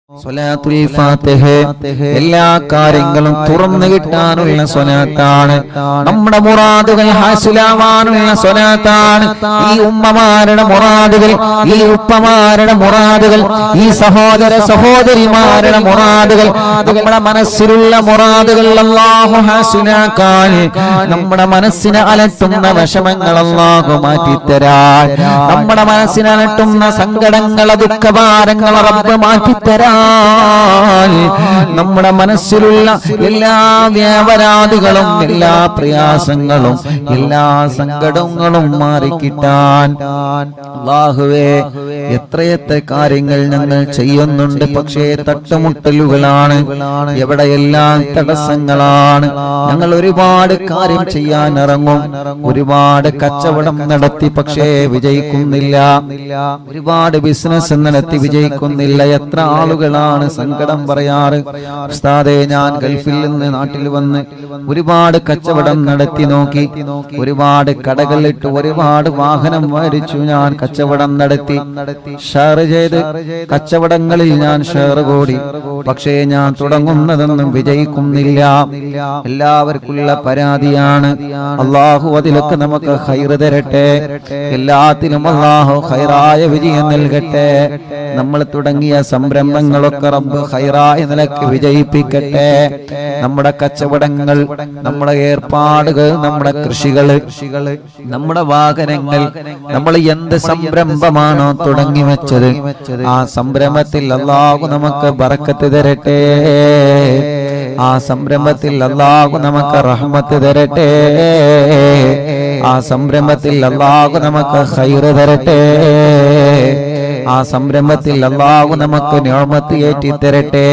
സ്വലാത്തുൽ ഫാത്തിഹ എല്ലാ കാര്യങ്ങളും തുറന്നു കിട്ടാനുള്ള സ്വലാത്താണ്. നമ്മുടെ മുറാദുകൾ ഹാസിലാവാനുള്ള സ്വലാത്താണ്. ഈ ഉമ്മമാരുടെ മുറാദുകൾ, ഈ ഉപ്പമാരുടെ മുറാദുകൾ, ഈ സഹോദര സഹോദരിമാരുടെ മുറാദുകൾ, നമ്മുടെ മനസ്സിലുള്ള മുറാദുകൾ അല്ലാഹു ഹാസിലാക്കാൻ, നമ്മുടെ മനസ്സിനെ അലട്ടുന്ന വിഷമങ്ങൾ അല്ലാഹു മാറ്റിത്തരാൻ, നമ്മുടെ മനസ്സിനെ അലട്ടുന്ന സങ്കടങ്ങൾ ദുഃഖഭാരങ്ങൾ റബ്ബ് മാറ്റിത്തരാൻ, നമ്മുടെ മനസ്സിലുള്ള എല്ലാ വ്യാപരാധികളും എല്ലാ പ്രയാസങ്ങളും എല്ലാ സങ്കടങ്ങളും മാറിക്കിട്ടാൻ അല്ലാഹുവേ എത്രയെത്ര കാര്യങ്ങൾ ഞങ്ങൾ ചെയ്യുന്നുണ്ട്. പക്ഷേ തട്ടുമുട്ടലുകളാണ്, എവിടെയെല്ലാം തടസ്സങ്ങളാണ്. ഞങ്ങൾ ഒരുപാട് കാര്യം ചെയ്യാൻ ഇറങ്ങും, ഒരുപാട് കച്ചവടം നടത്തി പക്ഷേ വിജയിക്കുന്നില്ല, ഒരുപാട് ബിസിനസ് നടത്തി വിജയിക്കുന്നില്ല. എത്ര ആളുകളാണ് സങ്കടം പറയാറ്, ഉസ്താദേ ഞാൻ ഗൾഫിൽ നിന്ന് നാട്ടിൽ വന്ന് ഒരുപാട് കച്ചവടം നടത്തി നോക്കി, ഒരുപാട് കടകളിട്ട് ഒരുപാട് വാഹനം മേടിച്ചു, ഞാൻ കച്ചവടം നടത്തി, ഷെയർ ചെയ്ത് കച്ചവടങ്ങളിൽ ഞാൻ ഷെയർ കൂടി, പക്ഷേ ഞാൻ തുടങ്ങുന്നതൊന്നും വിജയിക്കുന്നില്ല. എല്ലാവർക്കുള്ള പരാതിയാണ്. അല്ലാഹു അതിലൊക്കെ നമുക്ക് ഖൈർ തരട്ടെ, എല്ലാത്തിലും അല്ലാഹു ഖൈറായ വിജയം നൽകട്ടെ. നമ്മൾ തുടങ്ങിയ സംരംഭങ്ങളൊക്കെ റബ്ബ് ഖൈറായ നിലക്ക് വിജയിപ്പിക്കട്ടെ. നമ്മുടെ കച്ചവടങ്ങൾ, നമ്മുടെ ഏർപ്പാടുകൾ, നമ്മുടെ കൃഷികൾ, നമ്മുടെ വാഹനങ്ങൾ, നമ്മൾ എന്ത് സംരംഭമാണോ തുടങ്ങി വെച്ചത് ആ സംരംഭത്തിൽ അല്ലാഹു നമുക്ക് ബറക്കത്ത് തരട്ടെ, ആ സംരംഭത്തിൽ അല്ലാഹു നമുക്ക് റഹ്മത്ത് തരട്ടെ, ആ സംരംഭത്തിൽ അല്ലാഹു നമുക്ക് ഖൈർ തരട്ടെ, ആ സംരംഭത്തിൽ അല്ലാഹു നമുക്ക് നിഅമത്ത് ഏറ്റി തരട്ടെ.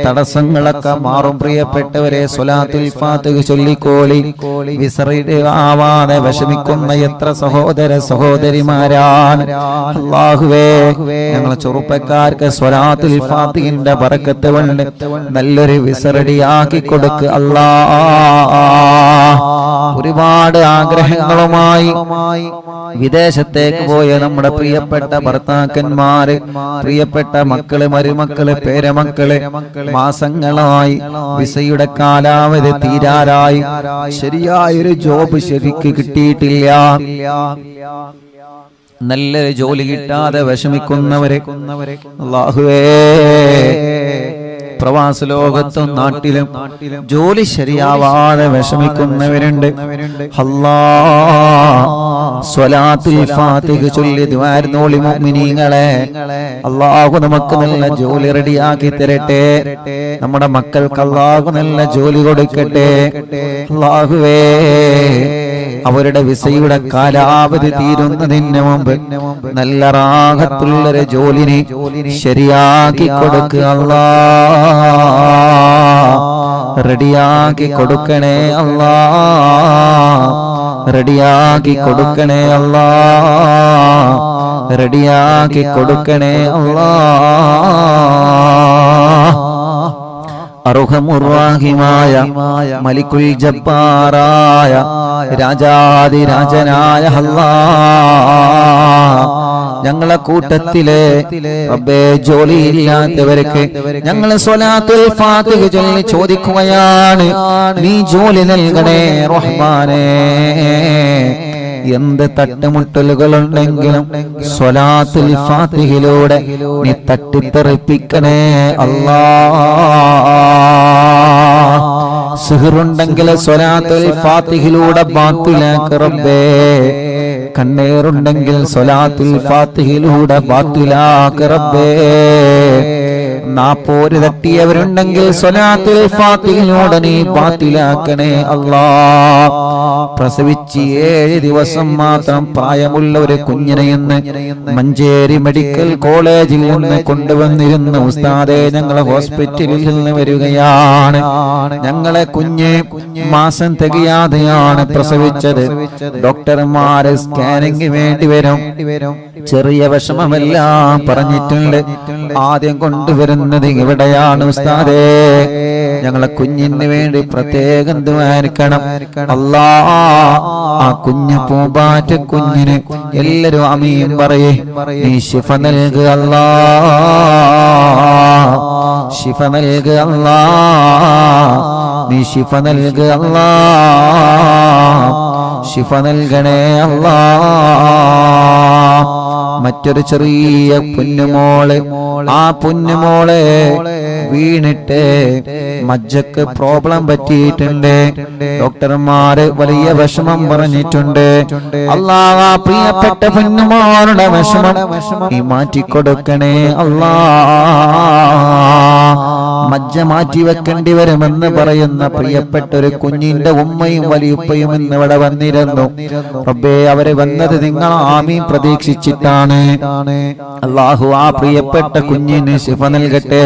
തടസ്സങ്ങളൊക്കെ മാറും. പ്രിയപ്പെട്ടവരെ, സ്വലാത്തുൽ ഫാത്തിഹ ചൊല്ലിക്കോളി. വിസറിയുടെ ആവാതെ വിഷമിക്കുന്ന എത്ര സഹോദര സഹോദരിമാരാണ്. അല്ലാഹുവേ ഞങ്ങളെ ചെറുപ്പക്കാർക്ക് സ്വലാത്തുൽ ഫാത്തിഹിന്റെ ബറക്കത്ത് കൊണ്ട് നല്ലൊരു വിസറടിയാക്കി കൊടുക്ക് അല്ലാഹ്. ഒരുപാട് ആഗ്രഹങ്ങളുമായി വിദേശത്തേക്ക് പോയ നമ്മുടെ പ്രിയപ്പെട്ട ഭർത്താക്കന്മാര്, പ്രിയപ്പെട്ട മക്കള്, മരുമക്കള്, പേരമക്കള് മാസങ്ങളായി വിസയുടെ കാലാവധി തീരാറായി, ശരിയായൊരു ജോബ് ശരിക്ക് കിട്ടിയിട്ടില്ല, നല്ലൊരു ജോലി കിട്ടാതെ വിഷമിക്കുന്നവരെ അല്ലാഹുവേ, പ്രവാസ ലോകത്തും നാട്ടിലും ജോലി ശരിയാവാതെ വിഷമിക്കുന്നവരുണ്ട്. അല്ലാഹ് സ്വലാത്തുൽ ഫാത്തിഹ ചൊല്ലി ദുആർന്നോളി മുഅ്മിനീങ്ങളെ. അല്ലാഹു നമുക്ക് നല്ല ജോലി റെഡിയാക്കി തരട്ടെ, നമ്മുടെ മക്കൾക്ക് അല്ലാഹു നല്ല ജോലി കൊടുക്കട്ടെ. അല്ലാഹുവേ അവരുടെ വിസയുടെ കാലാവധി തീരുന്നതിന് മുമ്പ് നല്ല റാഹത്തുള്ളൊരു ജോലിനെ ശരിയാക്കി കൊടുക്കുക അല്ലാഹ്, റെഡിയാക്കി കൊടുക്കണേ അല്ലാഹ്, റെഡിയാക്കി കൊടുക്കണേ അല്ലാഹ്, റെഡിയാക്കി കൊടുക്കണേ അല്ലാഹ്. അർഹമുർറാഹിമായ മലിക്കുൽ ജബ്ബാറായ രാജാതിരാജനായ അല്ലാഹ്, ഞങ്ങളെ കൂട്ടത്തിലെ റബ്ബേ ജോലിയില്ലാത്തവർക്ക് ഞങ്ങൾ സ്വലാത്തുൽ ഫാത്തിഹ ചൊല്ലി ചോദിക്കുകയാണ്, നീ ജോലി നൽകണേ റഹ്മാനേ. എന്ത് തട്ടുമുട്ടലുകളുണ്ടെങ്കിലും സ്വലാത്തുൽ ഫാത്തിഹയിലൂടെ നീ തട്ടിത്തെറിപ്പിക്കണേ അല്ലാഹ്. സിഹറുണ്ടെങ്കിൽ സ്വലാത്തുൽ ഫാത്തിഹയിലൂടെ ബാത്തിലാക്ക് റബ്ബേ, കണ്ണേറുണ്ടെങ്കിൽ സ്വലാത്തുൽ ഫാത്തിഹയിലൂടെ ബാത്തിലാക്ക് റബ്ബേ, നാപ്പോര് തട്ടിയവരുണ്ടെങ്കിൽ സ്വലാത്തുൽ ഫാത്തിഹയിലൂടെ നീ ബാത്തിലാക്കണേ അല്ലാഹ്. പ്രസവിച്ച് 7 ദിവസം മാത്രം പ്രായമുള്ള ഒരു കുഞ്ഞിനെ ഇന്ന് മഞ്ചേരി മെഡിക്കൽ കോളേജിൽ നിന്ന് കൊണ്ടുവന്നിരുന്നു. ഉസ്താദേ ഞങ്ങളെ ഹോസ്പിറ്റലിൽ നിന്ന് വരികയാണ്, ഞങ്ങളെ കുഞ്ഞ് മാസം തികയാതെയാണ് പ്രസവിച്ചത്, ഡോക്ടർമാര് സ്കാനിങ് വേണ്ടി വരും, ചെറിയ വിഷമമെല്ലാം പറഞ്ഞിട്ടുണ്ട്, ആദ്യം കൊണ്ടുവരുന്നത് ഇവിടെയാണ് ഉസ്താദേ, ഞങ്ങളെ കുഞ്ഞിന് വേണ്ടി പ്രത്യേകം ദുആരിക്കണം അല്ലാഹ്. ആ കുഞ്ഞു പൂമ്പാറ്റ കുഞ്ഞിന് എല്ലാരും ആമീൻ പറയേ, നീ ശിഫ നൽകുക അല്ലാഹ്. ശിഫ നൽകുക അല്ലാഹ്, നീ ശിഫ നൽകുക അല്ലാഹ്, ശിഫ നൽകണേ അല്ലാഹ്. മറ്റൊരു ചെറിയ പൊന്നുമോള്, ആ പൊന്നുമോളെ വീണിട്ട് മജ്ജക്ക് പ്രോബ്ലം പറ്റിയിട്ടുണ്ട്. ഡോക്ടർമാര് വലിയ വിഷമം പറഞ്ഞിട്ടുണ്ട്. അല്ലാഹ് ആ പ്രിയപ്പെട്ട പൊന്നുമോളുടെ വിഷമം നീ മാറ്റിക്കൊടുക്കണേ അല്ലാഹ്. മജ്ജ മാറ്റി വെക്കേണ്ടി വരുമെന്ന് പറയുന്ന പ്രിയപ്പെട്ട ഒരു കുഞ്ഞിന്റെ ഉമ്മയും വലിയുപ്പയും ഇന്ന് ഇവിടെ വന്നിരുന്നു. റബ്ബേ, അവരെ വന്നത് നിങ്ങൾ ആമീൻ പ്രതീക്ഷിച്ചിട്ടാണ്. അല്ലാഹു ആ പ്രിയപ്പെട്ട കുഞ്ഞിന് ശിഫ നൽകട്ടെ.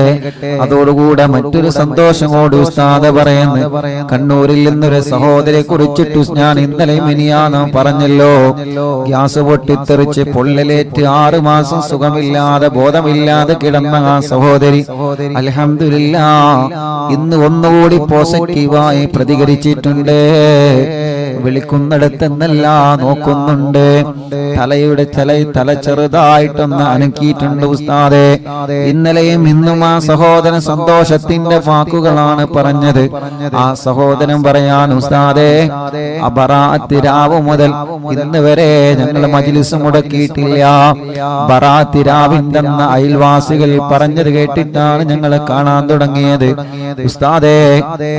അതോടുകൂടെ മറ്റൊരു സന്തോഷം കൂടി ഉസ്താദ് പറയുന്നു. കണ്ണൂരിൽ നിന്നൊരു സഹോദരിയെ കുറിച്ചിട്ട് ഞാൻ ഇന്നലെ മിനിയാന്ന് പറഞ്ഞല്ലോ. ഗ്യാസ് പൊട്ടിത്തെറിച്ച് പൊള്ളലേറ്റ് 6 മാസം സുഖമില്ലാതെ ബോധമില്ലാതെ കിടന്ന ആ സഹോദരി അൽഹംദുലില്ലാഹ് ഇന്ന് ഒന്നുകൂടി പോസിറ്റീവായി പ്രതികരിച്ചിട്ടുണ്ട്. വിളിക്കുന്നിടത്തെന്നല്ല നോക്കുന്നുണ്ട്. തല ചെറുതായിട്ടൊന്ന് അനക്കിയിട്ടുണ്ട് ഉസ്താദേ. ഇന്നലെയും ഇന്നും ആ സഹോദരൻ സന്തോഷത്തിന്റെ വാക്കുകളാണ് പറഞ്ഞത്. ആ സഹോദരൻ പറയാൻ ഉസ്താദേ, ബറാഅത്ത് രാവ് മുതൽ ഇന്ന് വരെ ഞങ്ങൾ മജ്ലിസ് മുടക്കിയിട്ടില്ല. ബറാഅത്ത് രാവിന്റെ അയൽവാസികൾ പറഞ്ഞത് കേട്ടിട്ടാണ് ഞങ്ങൾ കാണാൻ തുടങ്ങിയത്. ഉസ്താദേ,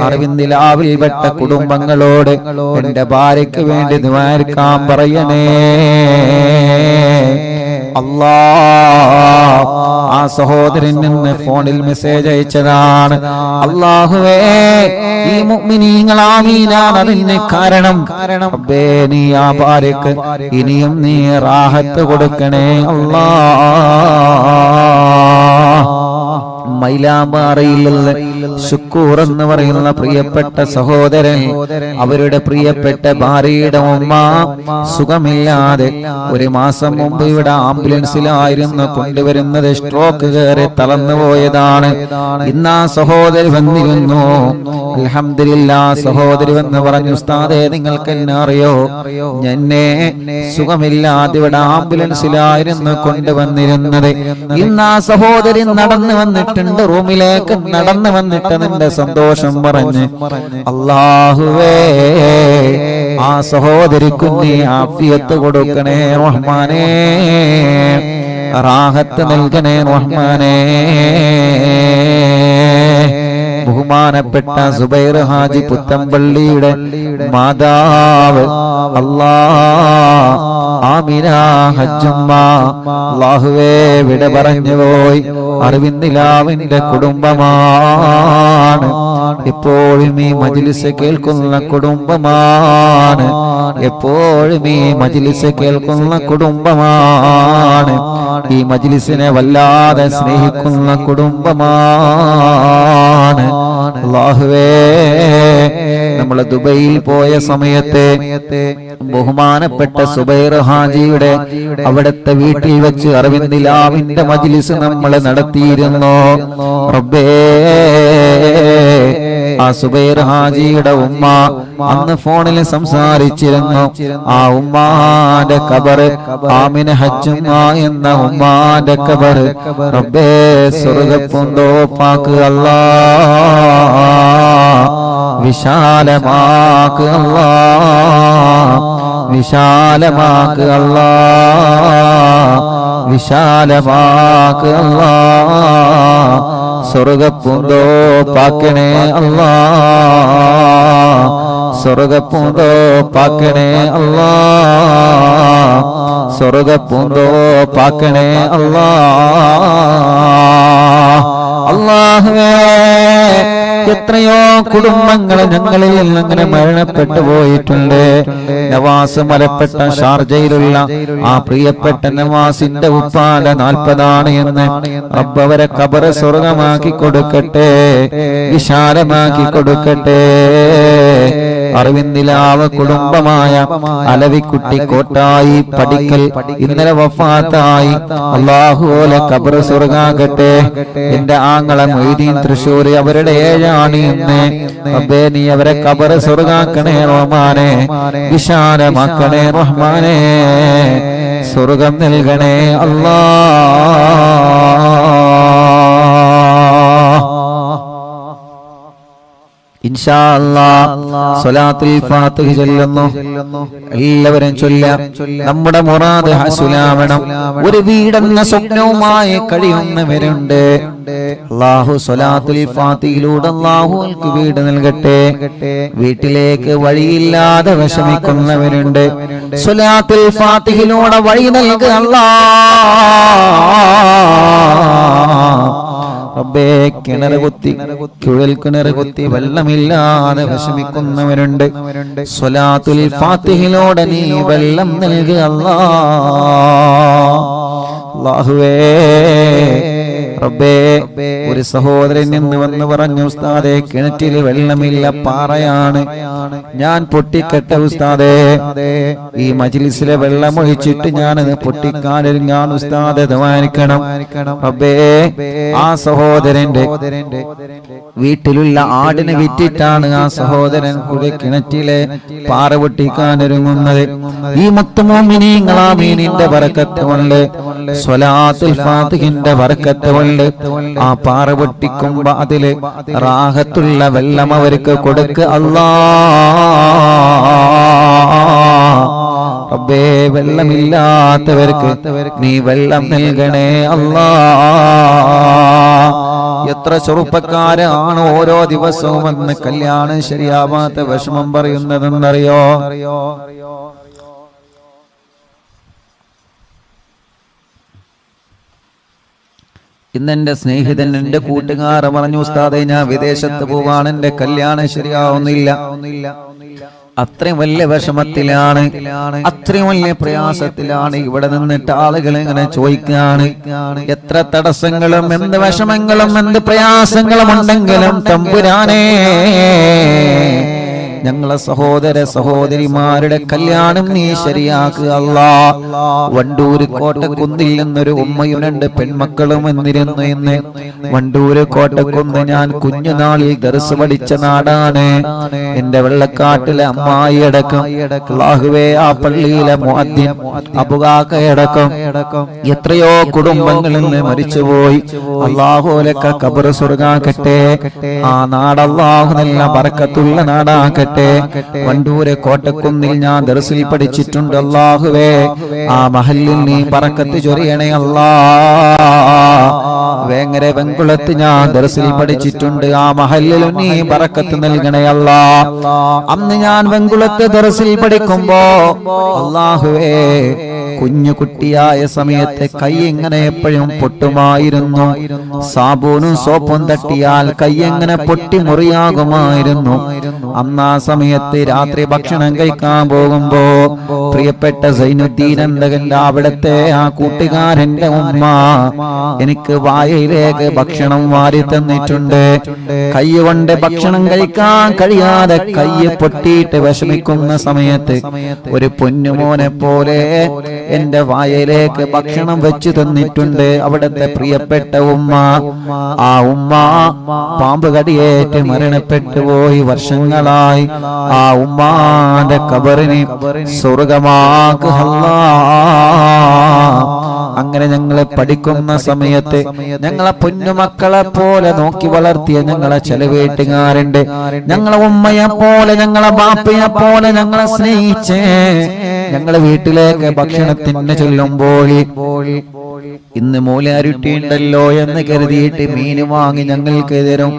അറിവിന്ദിലാവിൽ പെട്ട കുടുംബങ്ങളോട് എന്റെ ഭാര്യയ്ക്ക് വേണ്ടി ദുആക്കാൻ പറയണേ അല്ലാഹ്. ആ സഹോദരൻ നിന്ന് ഫോണിൽ മെസ്സേജ് അയച്ചതാണ്. അല്ലാഹുവേ, ഈ മുഅ്മിനീങ്ങൾ ആമീനാണ് അതിന് കാരണം. റബ്ബേ, നീ ആ ഭാര്യക്ക് ഇനിയും നീ റാഹത്ത് കൊടുക്കണേ അല്ലാഹ്. മൈലാമ്പാറയിലുള്ള ശുക്കൂർ എന്ന് പറയുന്ന പ്രിയപ്പെട്ട സഹോദരൻ, അവരുടെ പ്രിയപ്പെട്ട ഭാര്യയുടെ ഉമ്മ സുഖമില്ലാതെ 1 മാസം മുമ്പ് ഇവിടെ ആംബുലൻസിലായിരുന്നു കൊണ്ടുവരുന്നത്. സ്ട്രോക്ക് കയറി തളർന്നു പോയതാണ്. ഇന്ന് ആ സഹോദരി വന്നിരുന്നു. അൽഹംദുലില്ലാഹ്, സഹോദരി വന്ന് പറഞ്ഞു, ഉസ്താദേ, നിങ്ങൾക്ക് എന്നെ അറിയോ? എന്നെ സുഖമില്ലാതെ ഇവിടെ ആംബുലൻസിലായിരുന്നു കൊണ്ടുവന്നിരുന്നത്. ഇന്ന് ആ സഹോദരി നടന്നു വന്നിട്ടുണ്ട്, റൂമിലേക്ക് നടന്നു വന്നിട്ട് നിന്റെ സന്തോഷം പറഞ്ഞ്. അല്ലാഹുവേ, ആ സഹോദരിക്ക് നീ ആഫിയത്ത് കൊടുക്കണേ റഹ്മാനേ, റാഹത്ത് നൽകണേ റഹ്മാനേ. ബഹുമാനപ്പെട്ട സുബൈർ ഹാജി പുത്തമ്പള്ളിയുടെ മാതാവ് അല്ലാഹ് ആമിന ഹജ്ജുമ്മ അല്ലാഹുവേ വിട പറഞ്ഞു പോയി. അറിവിന്ദിലാവിന്റെ കുടുംബമാണ്. എപ്പോഴും ഈ മജ്ലിസ് കേൾക്കുന്ന കുടുംബമാണ്. എപ്പോഴും ഈ മജ്ലിസ് കേൾക്കുന്ന കുടുംബമാണ്. ഈ മജ്ലിസിനെ വല്ലാതെ സ്നേഹിക്കുന്ന കുടുംബമാണ്. അല്ലാഹുവേ, നമ്മൾ ദുബൈയിൽ പോയ സമയത്ത് ബഹുമാനപ്പെട്ട സുബൈർ ഹാജിയുടെ അവിടുത്തെ വീട്ടിൽ വെച്ച് അറിവിന്ദിലാവിന്റെ മജ്ലിസ് നമ്മൾ നടത്തിയിരുന്നു. റബ്ബേ, ആ സുബൈർ ഹാജിയുടെ ഉമ്മ അന്ന് ഫോണിൽ സംസാരിച്ചിരുന്നു. ആ ഉമ്മാന്റെ ഖബർ, ആമിന ഹജ്ജുമ്മ എന്ന ഉമ്മാന്റെ ഖബർ റബ്ബേ സ്വർഗ്ഗപ്പൂന്തോപ്പാക്ക് അല്ലാഹ്, വിശാലമാക്ക് അല്ലാഹ്, വിശാലമാക്ക് അല്ലാഹ്, വിശാലമാക്ക് അല്ലാഹ്. സ്വർഗ്ഗപ്പൂന്തോപ്പാക്കണേ അല്ലാഹ്, സ്വർഗ്ഗപ്പൂന്തോപ്പാക്കണേ അല്ലാഹ്, സ്വർഗ്ഗപ്പൂന്തോപ്പാക്കണേ അല്ലാഹ്. അല്ലാഹുവേ, എത്രയോ കുടുംബങ്ങൾ ഞങ്ങളിൽ അങ്ങനെ മരണപ്പെട്ടു പോയിട്ടുണ്ട്. നവാസ് മലപ്പെട്ട ഷാർജയിലുള്ള ആ പ്രിയപ്പെട്ട നവാസിന്റെ ഉപ്പാന്റെ 40 എന്ന് റബ്ബ് അവരെ ഖബർ സ്വർഗമാക്കി കൊടുക്കട്ടെ, വിശാലമാക്കി കൊടുക്കട്ടെ. അറിവിന്ദിലാവ് കുടുംബമായ അലവിക്കുട്ടി കോട്ടായി പടിക്കൽ ഇന്നലെ വഫാത്തായി. അല്ലാഹുവേ, ഖബർ സ്വർഗാകട്ടെ. എന്റെ ആങ്ങളെ മൊയ്തീൻ തൃശ്ശൂർ, അവരുടെ 7 ഇന്ന്. റബ്ബേ, നീ അവരെ ഖബർ സ്വർഗാക്കണേ റഹ്മാനേ, വിശാലമാക്കണേ റഹ്മാനേ, സ്വർഗം നൽകണേ അല്ലാഹ്. ഇൻഷാ അല്ലാഹ് സ്വലാത്തുൽ ഫാത്തിഹ ചൊല്ലുന്നു. എല്ലാവരും ചൊല്ലാം. നമ്മുടെ മുറാദ് ഹസുലാവണം. ഒരു വീടെന്ന സ്വപ്നവുമായി കഴിയുന്നവരുണ്ട്. അല്ലാഹു സ്വലാത്തുൽ ഫാത്തിഹയിലൂടെ അല്ലാഹുവിற்கு വീട് നൽകട്ടെ. വീട്ടിലേക്ക് വഴിയില്ലാതെ വിഷമിക്കുന്നവരുണ്ട്. സ്വലാത്തുൽ ഫാത്തിഹയിലൂടെ വഴി നൽകുക അല്ലാഹ്. റബ്ബേ, കിണർ കുത്തി കുഴൽ കിണർ കുത്തി വെള്ളമില്ലാതെ വിഷമിക്കുന്നവരുണ്ട്. സ്വലാത്തുൽ ഫാത്തിഹയിലൂടെ നീ വെള്ളം നൽകുക അല്ലാഹുവേ. റബ്ബേ, ഒരു സഹോദരൻ നിന്ന് വന്ന് പറഞ്ഞു, ഉസ്താദേ കിണറ്റിൽ വെള്ളമില്ല, പാറയാണ്, ഞാൻ പൊട്ടിക്കട്ടെ ഉസ്താദേ. ഈ മജ്ലിസിലെ വെള്ളം ഒഴിച്ചിട്ട് ഞാനത് പൊട്ടിക്കാനൊരുങ്ങാൻ ഉസ്താദേ ദുആനിക്കണം. റബ്ബേ, ആ സഹോദരന്റെ വീട്ടിലുള്ള ആടിനെ വിറ്റിട്ടാണ് ആ സഹോദരൻ കൂടെ കിണറ്റിലെ പാറ പൊട്ടിക്കാനൊരുങ്ങുന്നത്. ഈ മുത്തുമോമിനീങ്ങൾ ആമീനിന്റെ ബറക്കത്ത് കൊണ്ട്, സ്വലാത്തുൽ ഫാത്തിഹിന്റെ ബറക്കത്ത് കൊണ്ട് ആ പാറ പൊട്ടിക്കുമ്പോ അതില് റാഹത്തുള്ള വെള്ളം അവർക്ക് കൊടുക്കുക അല്ലാഹ്. റബ്ബേ, വെള്ളമില്ലാത്തവർക്ക് നീ വെള്ളം നൽകണേ അല്ലാഹ്. എത്ര ചെറുപ്പക്കാരാണ് ഓരോ ദിവസവും വന്ന് കല്യാണം ശരിയാവാത്ത വിഷമം പറയുന്നതെന്നറിയോ? ഇന്നെന്റെ സ്നേഹിതൻ, എന്റെ കൂട്ടുകാർ പറഞ്ഞു, ഉസ്താദേ ഞാൻ വിദേശത്ത് പോവാണ്, എന്റെ കല്യാണം ശരിയാവുന്നില്ല. അത്രയും വലിയ വിഷമത്തിലാണ്, അത്രയും വലിയ പ്രയാസത്തിലാണ്. ഇവിടെ നിന്നിട്ട് ആളുകൾ ഇങ്ങനെ ചോദിക്കാണ്, എത്ര തടസ്സങ്ങളും എന്ത് വിഷമങ്ങളും എന്ത് പ്രയാസങ്ങളും ഉണ്ടെങ്കിലും തമ്പുരാനേ, ഞങ്ങളെ സഹോദര സഹോദരിമാരുടെ കല്യാണം നീ ശരിയാക്കുക അല്ലാഹ്. വണ്ടൂര് കോട്ടക്കുന്നിൽ നിന്നൊരു ഉമ്മയും രണ്ട് പെൺമക്കളും വന്നിരുന്നു. ഇന്ന് വണ്ടൂര് കോട്ടക്കുന്ന് ഞാൻ കുഞ്ഞുനാളിൽ ദർസ് പഠിച്ച നാടാണ്. എന്റെ വെള്ളക്കാട്ടിലെ അമ്മായി അടക്കം, അല്ലാഹുവേ, ആ പള്ളിയിലെ മുഅദ്ദിൻ അബുകാക്കയടക്കം എത്രയോ കുടുംബങ്ങളിൽ നിന്ന് മരിച്ചുപോയി. അല്ലാഹുലക്ക ഖബർ സ്വർഗ്ഗാക്കട്ടെ. ആ നാട് അല്ലാഹു നല്ല ബറക്കത്തുള്ള നാടാക്കട്ടെ. വണ്ടൂരെ കോട്ടക്കുന്നിൽ ഞാൻ ദർസിൽ പഠിച്ചിട്ടുണ്ട്. അല്ലാഹുവേ, ആ മഹല്ലിൽ നീ ബറക്കത്ത് ചൊരിയണേ അല്ലാഹ്. വേങ്ങര വെങ്കുളത്ത് ഞാൻ ദർസിൽ പഠിച്ചിട്ടുണ്ട്. ആ മഹല്ലിൽ നീ ബറക്കത്ത് നൽകണേ അല്ലാഹ്. അന്ന് ഞാൻ വെങ്കുളത്ത് ദർസിൽ പഠിക്കുമ്പോ അല്ലാഹുവേ, കുഞ്ഞു കുട്ടിയായ സമയത്ത് കൈ എങ്ങനെ എപ്പോഴും പൊട്ടുമായിരുന്നു. സാബൂനും സോപ്പും തട്ടിയാൽ കൈ എങ്ങനെ പൊട്ടി മുറിയാകുമായിരുന്നു. അന്ന് ആ സമയത്ത് രാത്രി ഭക്ഷണം കഴിക്കാൻ പോകുമ്പോ പ്രിയപ്പെട്ട സൈനുദ്ദീൻ എന്തകന്റെ അവിടത്തെ ആ കൂട്ടുകാരന്റെ ഉമ്മ എനിക്ക് വായയിലേക്ക് ഭക്ഷണം വാരി തന്നിട്ടുണ്ട്. കൈ കൊണ്ട് ഭക്ഷണം കഴിക്കാൻ കഴിയാതെ കൈ പൊട്ടിയിട്ട് വിഷമിക്കുന്ന സമയത്ത് ഒരു പൊന്നുമോനെ പോലെ എന്റെ വായയിലേക്ക് ഭക്ഷണം വെച്ചു തന്നിട്ടുണ്ട് അവിടത്തെ പ്രിയപ്പെട്ട ഉമ്മ. ആ ഉമ്മ പാമ്പ് കടിയേറ്റ് മരണപ്പെട്ടു പോയി വർഷങ്ങളായി. ആ ഉമ്മാന്റെ ഖബറിനെ സ്വർഗ്ഗമാക്കുക അല്ലാഹ്. അങ്ങനെ ഞങ്ങളെ പഠിക്കുന്ന സമയത്ത് ഞങ്ങളെ പൊന്നുമക്കളെ പോലെ നോക്കി വളർത്തിയ ഞങ്ങളെ ചില വീട്ടുകാരുണ്ട്. ഞങ്ങളെ ഉമ്മയെ പോലെ ഞങ്ങളെ ബാപ്പയെ പോലെ ഞങ്ങളെ സ്നേഹിച്ചേ ഞങ്ങളെ വീട്ടിലേക്ക് ഭക്ഷണത്തിന് ചെല്ലുമ്പോൾ ഇന്ന് മൂലാരുട്ടിയുണ്ടല്ലോ എന്ന് കരുതിയിട്ട് മീന് വാങ്ങി ഞങ്ങൾക്ക് തരും,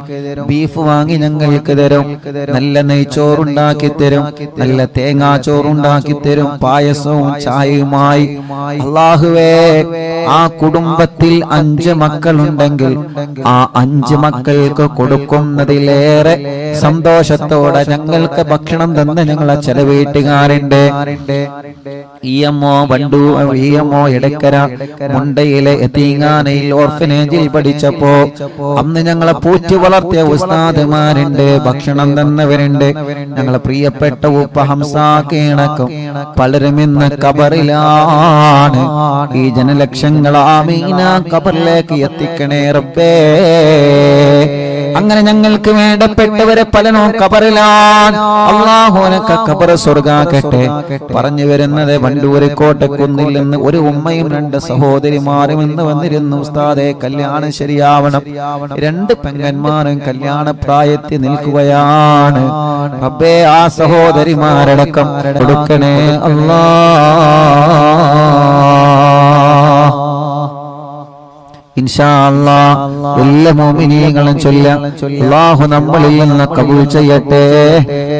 ബീഫ് വാങ്ങി ഞങ്ങൾക്ക് തരും, നല്ല നെയ്ച്ചോറുണ്ടാക്കി തരും, നല്ല തേങ്ങാച്ചോറുണ്ടാക്കി തരും, പായസവും ചായയുമായി. അല്ലാഹുവേ, ആ കുടുംബത്തിൽ 5 മക്കളുണ്ടെങ്കിൽ ആ 5 മക്കൾക്ക് കൊടുക്കുന്നതിലേറെ സന്തോഷത്തോടെ ഞങ്ങൾക്ക് ഭക്ഷണം തന്ന് ഞങ്ങളെ ചില വീട്ടുകാരുണ്ട്. ഇഎംഒ വണ്ടൂർ, ഇഎംഒ എടക്കര മുണ്ടയിലെ യതീംഖാനയിൽ ഓർഫനേജിൽ പഠിച്ചപ്പോ അന്ന് ഞങ്ങളെ പൂറ്റി വളർത്തിയ ഉസ്താദുമാരുണ്ട്, ഭക്ഷണം തന്നവരുണ്ട്. ഞങ്ങളെ പ്രിയപ്പെട്ട ഉപ്പ ഹംസാക്കണക്കും പലരും ഇന്ന് ഖബറിലാണ്. ഈ ജനലക്ഷങ്ങൾ ആമീന ഖബറിലേക്ക് എത്തിക്കണേ റബ്ബേ. അങ്ങനെ അങ്ങനെ ഞങ്ങൾക്ക് വേണ്ടപ്പെട്ടവരെ പലനോ ഖബറിലാണ്. അല്ലാഹു അനക്ക് ഖബർ സ്വർഗ്ഗാക്കട്ടെ. പറഞ്ഞു വരുന്നത് വണ്ടൂര് കോട്ടക്കുന്നിൽ നിന്ന് ഒരു ഉമ്മയും രണ്ട് സഹോദരിമാരും ഇന്ന് വന്നിരുന്നു. ഉസ്താദേ, കല്യാണം ശരിയാവണം. രണ്ട് പെങ്ങന്മാരും കല്യാണ പ്രായത്തിൽ നിൽക്കുകയാണ്. റബ്ബേ, ആ സഹോദരിമാരടക്കം കൊടുക്കണേ അല്ലാ. ഇൻഷാ അല്ലാഹ് എല്ലാ മുഅ്മിനീങ്ങളും ചൊല്ലാം. അല്ലാഹു നമ്മളിൽ നിന്ന് കബൂൽ ചെയ്യട്ടെ.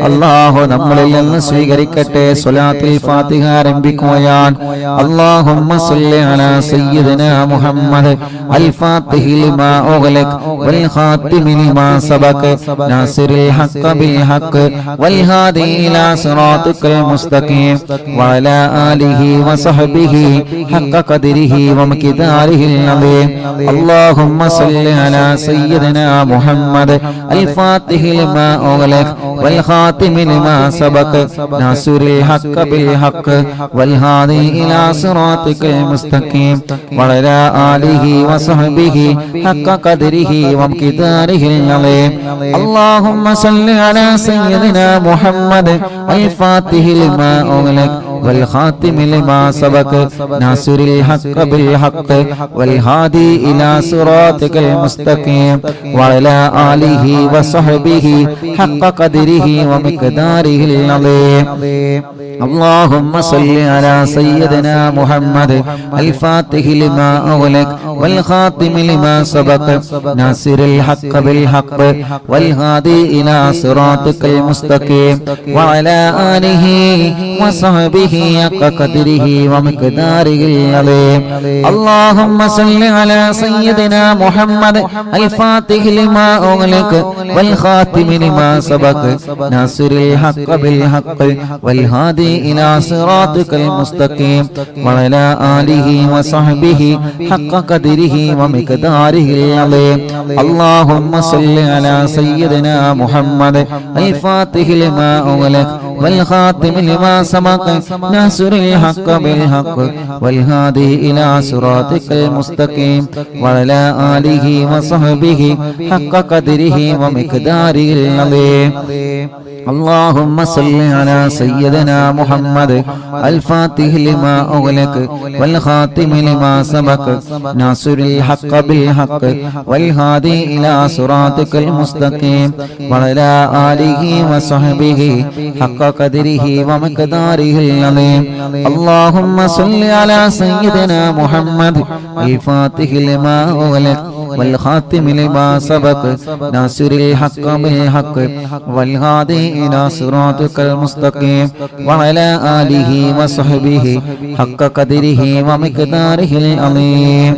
അല്ലാഹു നമ്മളിൽ നിന്ന് സ്വീകരിക്കട്ടെ. സ്വലാത്തുൽ ഫാത്തിഹ ആരംഭിക്കുകയാണ്. അല്ലാഹുമ്മ സ്വല്ലി അലാ സയ്യിദിനാ മുഹമ്മദ് അൽ ഫാത്തിഹി ലിമാ ഉഗ്ലിഖ് വൽ ഖാതിമി ലിമാ സബഖ നാസിറിൽ ഹഖ് ബിൽ ഹഖ് വൽ ഹാദി ഇലാ സിറാത്തിക്കൽ മുസ്തഖീം വഅലാ ആലിഹി വസഹ്ബിഹി ഹഖ് ഖദ്രിഹി വമിഖ്ദാരിഹിൽ അദീം. اللهم صل على سيدنا محمد الفاتح لما أغلق والخاتم لما سبق ناصر الحق بالحق والهادي إلى صراطك المستقيم وعلى آله وصحبه حق قدره ومقداره العظيم. اللهم صل على سيدنا محمد الفاتح لما أغلق والخاتم لما سبق ناصر الحق بالحق والهادي إلى صراطك المستقيم وعلى آله وصحبه حق قدره ومقداره العظيم. اللهم صل على سيدنا محمد الفاتح لما أغلق والخاتم لما سبق ناصر الحق بالحق والهادي إلى صراطك المستقيم وعلى آله وصحبه حق قدره ومقداره العظيم. اللهم صل على سيدنا محمد الفاتح لما أغلق والخاتم لما سبق ناصر الحق بالحق والهادي إلى صراطك المستقيم وعلى آله وصحبه حق قدره ومقداره العظيم. اللهم صل على سيدنا محمد الفاتح لما أغلق والخاتم لما سبق ناصر الحق بالحق والهادي إلى صراطك المستقيم وعلى آله وصحبه حق قدره ومقداره العظيم. اللهم صل على سيدنا محمد الفاتح لما أغلق والخاتم لما سبق ناصر الحق بالحق والهادي إلى صراطك المستقيم وعلى آله وصحبه حق قدره ومقداره العظيم. اللهم صل على سيدنا محمد الفاتح لما أغلق والخاتم لما سبق ناصر الحق بالحق والهادي إلى صراطك المستقيم وعلى آله وصحبه حق قدره ومقداره العظيم.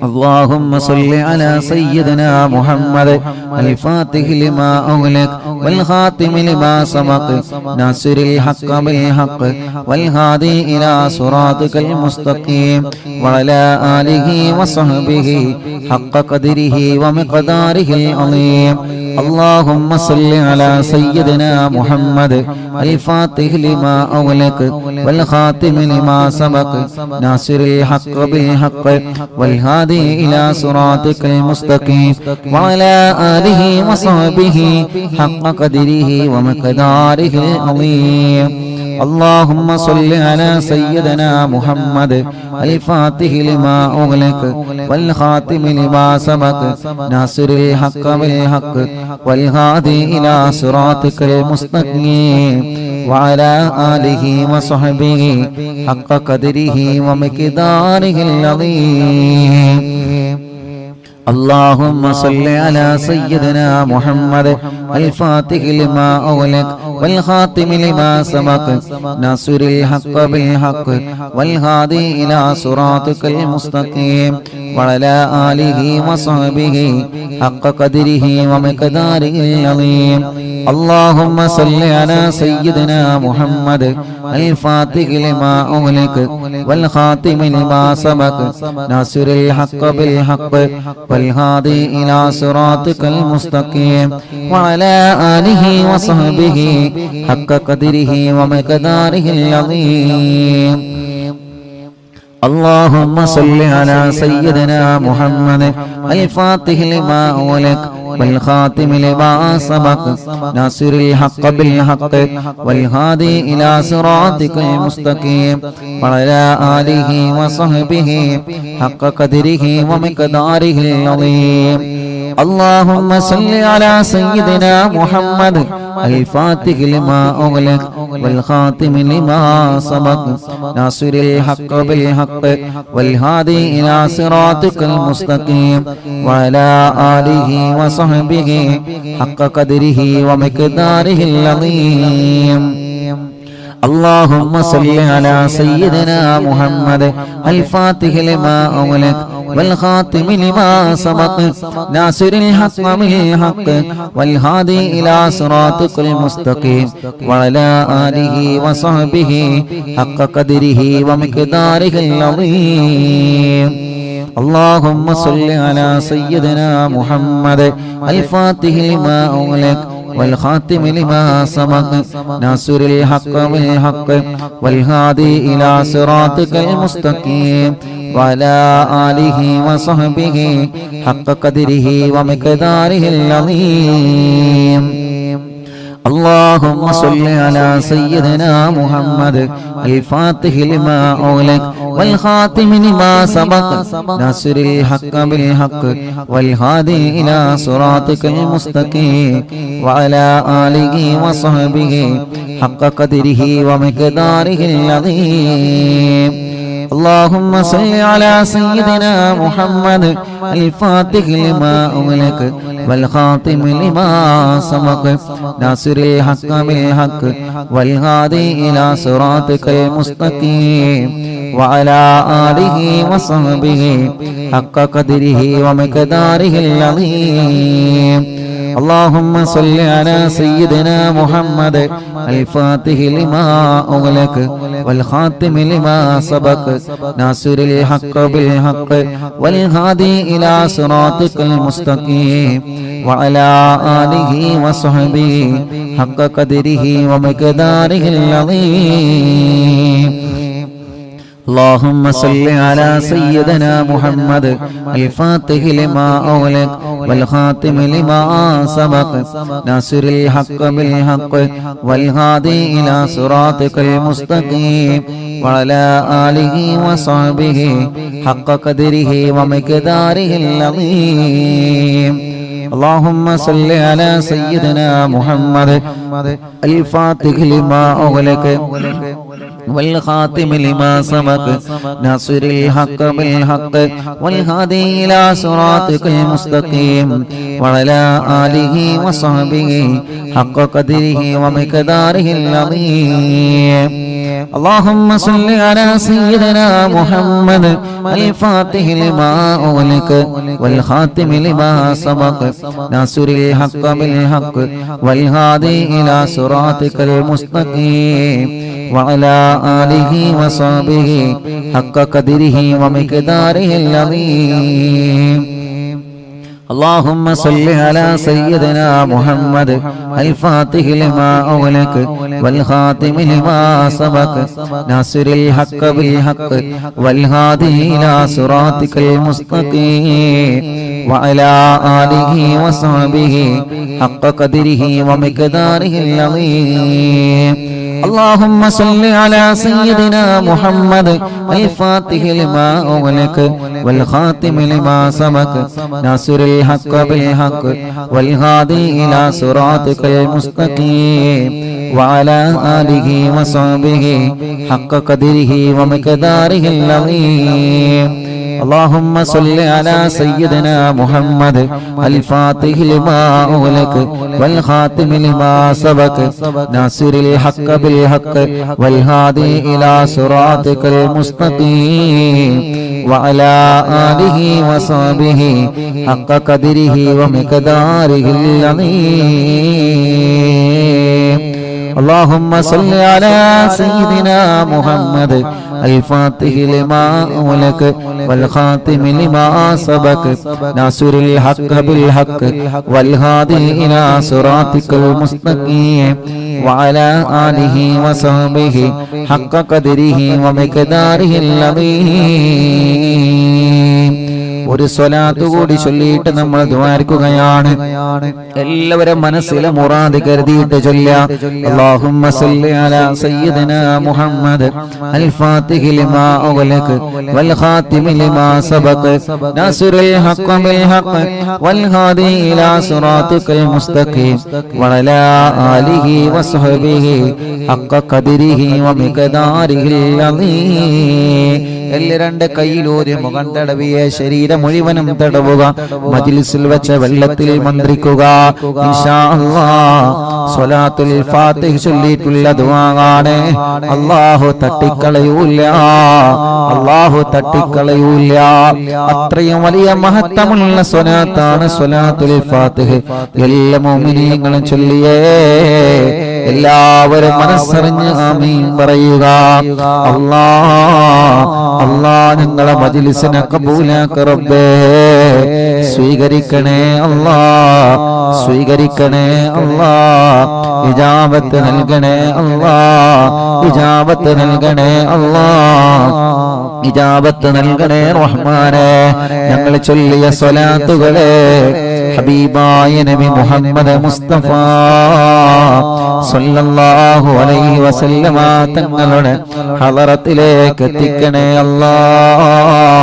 اللهم صل على سيدنا محمد الفاتح لما أغلق والخاتم لما سبق ناصر الحق بالحق والهادي إلى صراطك المستقيم وعلى آله وصحبه حق قدره ومقداره العظيم. اللهم صل على سيدنا محمد الفاتح لما أغلق والخاتم لما سبق ناصر الحق بالحق والهادي إلى صراطك المستقيم وعلى آله وصحبه حق قدره ومقداره العظيم. اللهم صل على سيدنا محمد الفاتح لما أغلق والخاتم لما سبق ناصر الحق بالحق والهادي إلى صراطك المستقيم وعلى آله وصحبه حق قدره ومقداره العظيم. اللهم صل على سيدنا محمد الفاتح لما أغلق والخاتم لما سبق ناصر الحق بالحق والهادي إلى صراطك المستقيم وعلى آله وصحبه حق قدره ومقداره العظيم. اللهم صل على سيدنا محمد الفاتح لما أغلق والخاتم لما سبق ناصر الحق بالحق والهادي إلى صراطك المستقيم وعلى آله وصحبه حق قدره ومقداره العظيم. اللهم صل على سيدنا محمد الفاتح لما أغلق والخاتم لما سبق ناصر الحق بالحق والهادي إلى صراطك المستقيم وعلى آله وصحبه حق قدره ومقداره العظيم. اللهم صل على سيدنا محمد الفاتح لما أغلق والخاتم لما سبق ناصر الحق بالحق والهادي إلى صراطك المستقيم وعلى آله وصحبه حق قدره ومقداره العظيم. اللهم صل على سيدنا محمد الفاتح لما أغلق والخاتم لما سبق ناصر الحق بالحق والهادي إلى صراطك المستقيم وعلى آله وصحبه حق قدره ومقداره العظيم. اللهم صل على سيدنا محمد الفاتح لما أغلق والخاتم لما سبق ناصر الحق بالحق والهادي إلى صراطك المستقيم وعلى آله وصحبه حق قدره ومقداره العظيم. اللهم صل على سيدنا محمد الفاتح لما أغلق والخاتم لما سبق ناصر الحق بالحق والهادي إلى صراطك المستقيم وعلى آله وصحبه حق قدره ومقداره العظيم. اللهم صل على سيدنا محمد الفاتح لما أغلق والخاتم لما سبق ناصر الحق بالحق والهادي إلى صراطك المستقيم وعلى آله وصحبه حق قدره ومقداره العظيم. اللهم صل على سيدنا محمد الفاتح لما أغلق والخاتم لما سبق ناصر الحق بالحق والهادي إلى صراطك المستقيم وعلى آله وصحبه حق قدره ومقداره العظيم. اللهم صل على سيدنا محمد الفاتح لما أغلق والخاتم لما سبق ناصر الحق بالحق والهادي إلى صراطك المستقيم وعلى آله وصحبه حق قدره ومقداره العظيم. اللهم صل على سيدنا محمد الفاتح لما أغلق والخاتم لما سبق ناصر الحق بالحق والهادي إلى صراطك المستقيم وعلى آله وصحبه حق قدره ومقداره العظيم. اللهم صل على سيدنا محمد الفاتح لما أغلق والخاتم لما سبق ناصر الحق بالحق والهادي إلى صراطك المستقيم وعلى آله وصحبه حق قدره ومقداره العظيم. اللهم صل على سيدنا محمد الفاتح لما أغلق والخاتم لما سبق ناصر الحق بالحق والهادي إلى صراطك المستقيم وعلى آله وصحبه حق قدره ومقداره العظيم. اللهم صل على سيدنا محمد الفاتح لما أغلق والخاتم لما سبق ناصر الحق بالحق والهادي إلى صراطك المستقيم وعلى آله وصحبه حق قدره ومقداره العظيم. اللهم صل على سيدنا محمد الفاتح لما أغلق والخاتم لما سبق ناصر الحق بالحق والهادي إلى صراطك المستقيم وعلى آله وصحبه حق قدره ومقداره العظيم. اللهم صل على سيدنا محمد الفاتح لما أغلق والخاتم لما سبق ناصر الحق بالحق والهادي إلى صراطك المستقيم وعلى آله وصحبه حق قدره ومقداره العظيم. ഒരു സ്വലാത്ത് കൂടി ചൊല്ലിയിട്ട് നമ്മൾ ദുആർക്കുകയാണ്. എല്ലാവരും മനസ്സിലെ മുറാദ് കരുതിയിട്ട് ചൊല്ലാം. അല്ലാഹുമ്മ സല്ലി അലാ സയ്യിദിനാ മുഹമ്മദ് അൽ ഫാത്തിഹി ലിമാ ഉഗ്ലഖ വൽ ഖാതിമി ലിമാ സബഖ നാസിറുൽ ഹഖ് ബിൽ ഹഖ് വൽ ഹാദി ഇലാ സിറാത്തിക്കൽ മുസ്തഖീം വഅലാ ആലിഹി വസ്ഹബിഹി ഹഖ ഖദരിഹി വമിഖദാരിഹിൽ അളീം. രണ്ട് കൈയിലൂരി മുഖം തടവിയ ശരീരം മുഴുവനും തടവുക. മജ്ലിസിൽ വെച്ച വെള്ളത്തിൽ മന്ത്രിക്കുക. ഇൻഷാ അല്ലാഹ് സ്വലാത്തുൽ ഫാത്തിഹ ചൊല്ലിയിട്ടുള്ള ദുആയാണ്. അല്ലാഹു തട്ടിക്കളയൂല, അല്ലാഹു തട്ടിക്കളയൂല. അത്രയും വലിയ മഹത്വമുള്ള സ്വലാത്താണ് സ്വലാത്തുൽ ഫാത്തിഹ. എല്ലാ മുഅ്മിനീങ്ങളും ചൊല്ലിയേ. എല്ലാവരും മനസ്സറിഞ്ഞ് ആമീൻ പറയുക. അല്ലാഹ് ഞങ്ങളെ മജ്ലിസിനെ കബൂലാക്ക റബ്ബേ. സ്വീകരിക്കണേ അല്ലാഹ്, സ്വീകരിക്കണേ അല്ലാഹ്. ഇജാബത്ത് നൽകണേ അല്ലാഹ്, ഇജാബത്ത് നൽകണേ അല്ലാഹ്, ഇജാബത്ത് നൽകണേ റഹ്മാനേ. ഞങ്ങൾ ചൊല്ലിയ സ്വലാത്തുകളെ ഹബീബായ നബി മുഹമ്മദ് മുസ്തഫ സല്ലല്ലാഹു അലൈഹി വസല്ലമ തങ്ങളുടെ ഹളറത്തിലേക്ക് എത്തിക്കണേ അല്ലാഹ്.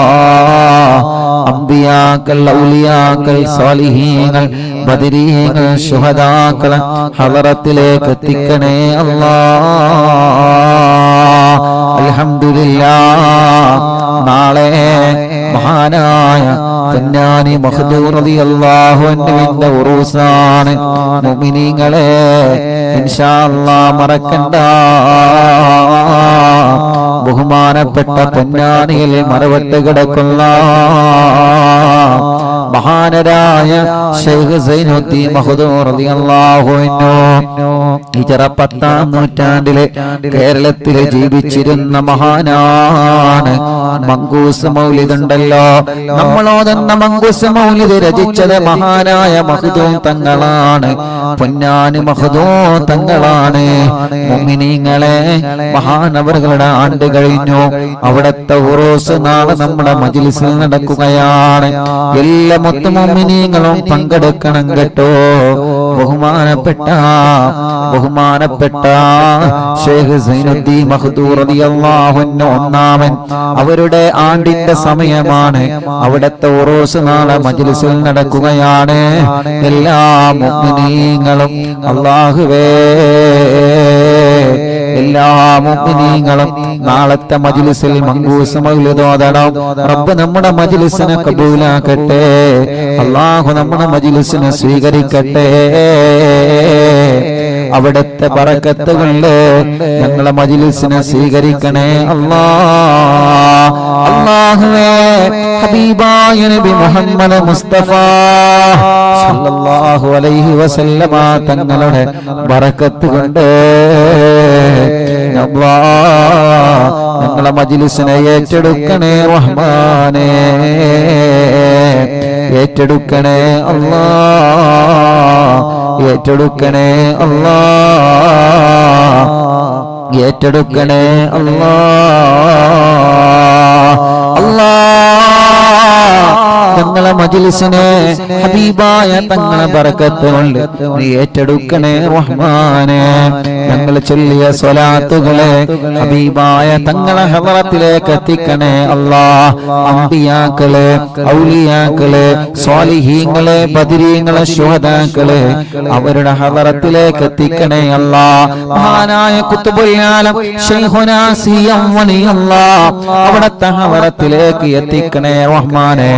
അംബിയാക്കൾ, ഔലിയാക്കൾ, സാലിഹീങ്ങൾ, ബദരീങ്ങൾ, ശുഹദാക്കൾ ഹളറത്തിലേക്ക് എത്തിക്കണേ അല്ലാഹ്. അൽഹംദുലില്ലാഹ്. നാളെ മഹാനായ പൊന്നാനി മഖ്ദൂർ റളിയല്ലാഹു അൻഹുവിന്റെ ഉറൂസാണ്. മുഅ്മിനീങ്ങളെ ഇൻഷാ അല്ലാഹ് മറക്കണ്ട. ബഹുമാനപ്പെട്ട പൊന്നാനിയിൽ മറവട്ട് കിടക്കുന്ന മഹാനരായ ശൈഖ് സൈനുദ്ദീൻ മഖ്ദൂർ റളിയല്ലാഹു അൻഹു ഹിജ്റ 10-ാം നൂറ്റാണ്ടിലെ കേരളത്തിലെ ജീവിച്ചിരുന്ന മഹാനാണ്. മങ്കൂസ് മൗലിദ് ഉണ്ടല്ലോ, നമ്മളോതെന്ന മങ്കൂസ് മൗലിദ് രചിച്ചത് മഹാനായ മഖ്ദൂം തങ്ങളാണ്. പൊന്നാനി മഖ്ദൂം തങ്ങളാണ്. മുഅ്മിനീങ്ങളെ മഹാനവറുകളുടെ ആണ്ട് കഴിഞ്ഞു. അവിടത്തെ ഉറൂസ് നാളെ നമ്മുടെ മജ്ലിസിൽ നടക്കുകയാണ്. എല്ലാ മുഅ്മിനീങ്ങളും പങ്കെടുക്കണം കേട്ടോ. ബഹുമാനപ്പെട്ട ശൈഖ് സൈനുദ്ദീൻ മഖ്ദൂർ റളിയല്ലാഹു അൻഹു ഒന്നാമൻ അവരുടെ ആണ്ടിന്റെ സമയമാണ്. അവിടത്തെ ഉറൂസ് നാളെ മജ്ലിസിൽ നടക്കുകയാണ്. എല്ലാ മുഅ്മിനീങ്ങളും അല്ലാഹുവേ, എല്ലാ മുഅ്മിനീങ്ങളും നാളത്തെ മജ്ലിസിൽ മങ്കൂസ് മൗലിദ് ഓതണം. റബ്ബ് നമ്മുടെ മജ്ലിസിനെ കബൂലാക്കട്ടെ. അല്ലാഹു നമ്മുടെ മജ്ലിസിനെ സ്വീകരിക്കട്ടെ. അവിടുത്തെ ബറക്കത്ത് കൊണ്ട് ഞങ്ങളെ മജ്ലിസിനെ സ്വീകരിക്കണേ അല്ലാഹ്. അല്ലാഹുവേ, ഹബീബായ നബി മുഹമ്മദ് മുസ്തഫ സല്ലല്ലാഹു അലൈഹി വസല്ലമ തങ്ങളുടെ ബറക്കത്ത് കൊണ്ട് ഞങ്ങളെ മജ്ലിസിനെ ഏറ്റെടുക്കണേ റഹ്മാനേ, ഏറ്റെടുക്കണേ അല്ലാഹ്, ഏറ്റെടുക്കണേ അല്ലാഹ്, ഏറ്റെടുക്കണേ അല്ലാഹ്. തങ്ങളെ മജ്ലിസിനെ ഹബീബായ തങ്ങളെ ബറക്കത്ത് കൊണ്ട് നീ ഏറ്റെടുക്കണേ റഹ്മാനേ. ഞങ്ങൾ ചൊല്ലിയ സ്വലാത്തുകളെ ഹബീബായ തങ്ങളെ ഹളറത്തിലേക്ക് എത്തിക്കണേ അല്ലാഹ്. അംബിയാക്കളെ, ഔലിയാക്കളെ, സ്വാലിഹീങ്ങളെ, ബദരീങ്ങളെ, ശുഹദാക്കളെ അവരുടെ ഹളറത്തിലേക്ക് എത്തിക്കണേ അല്ലാഹ്. മഹാനായ ഖുത്ബുൽ ആലം ശൈഖുനാ സിയം വലിയല്ലാഹ് അവിടത്തെ ഹളറത്തിലേക്ക് എത്തിക്കണേ റഹ്മാനേ.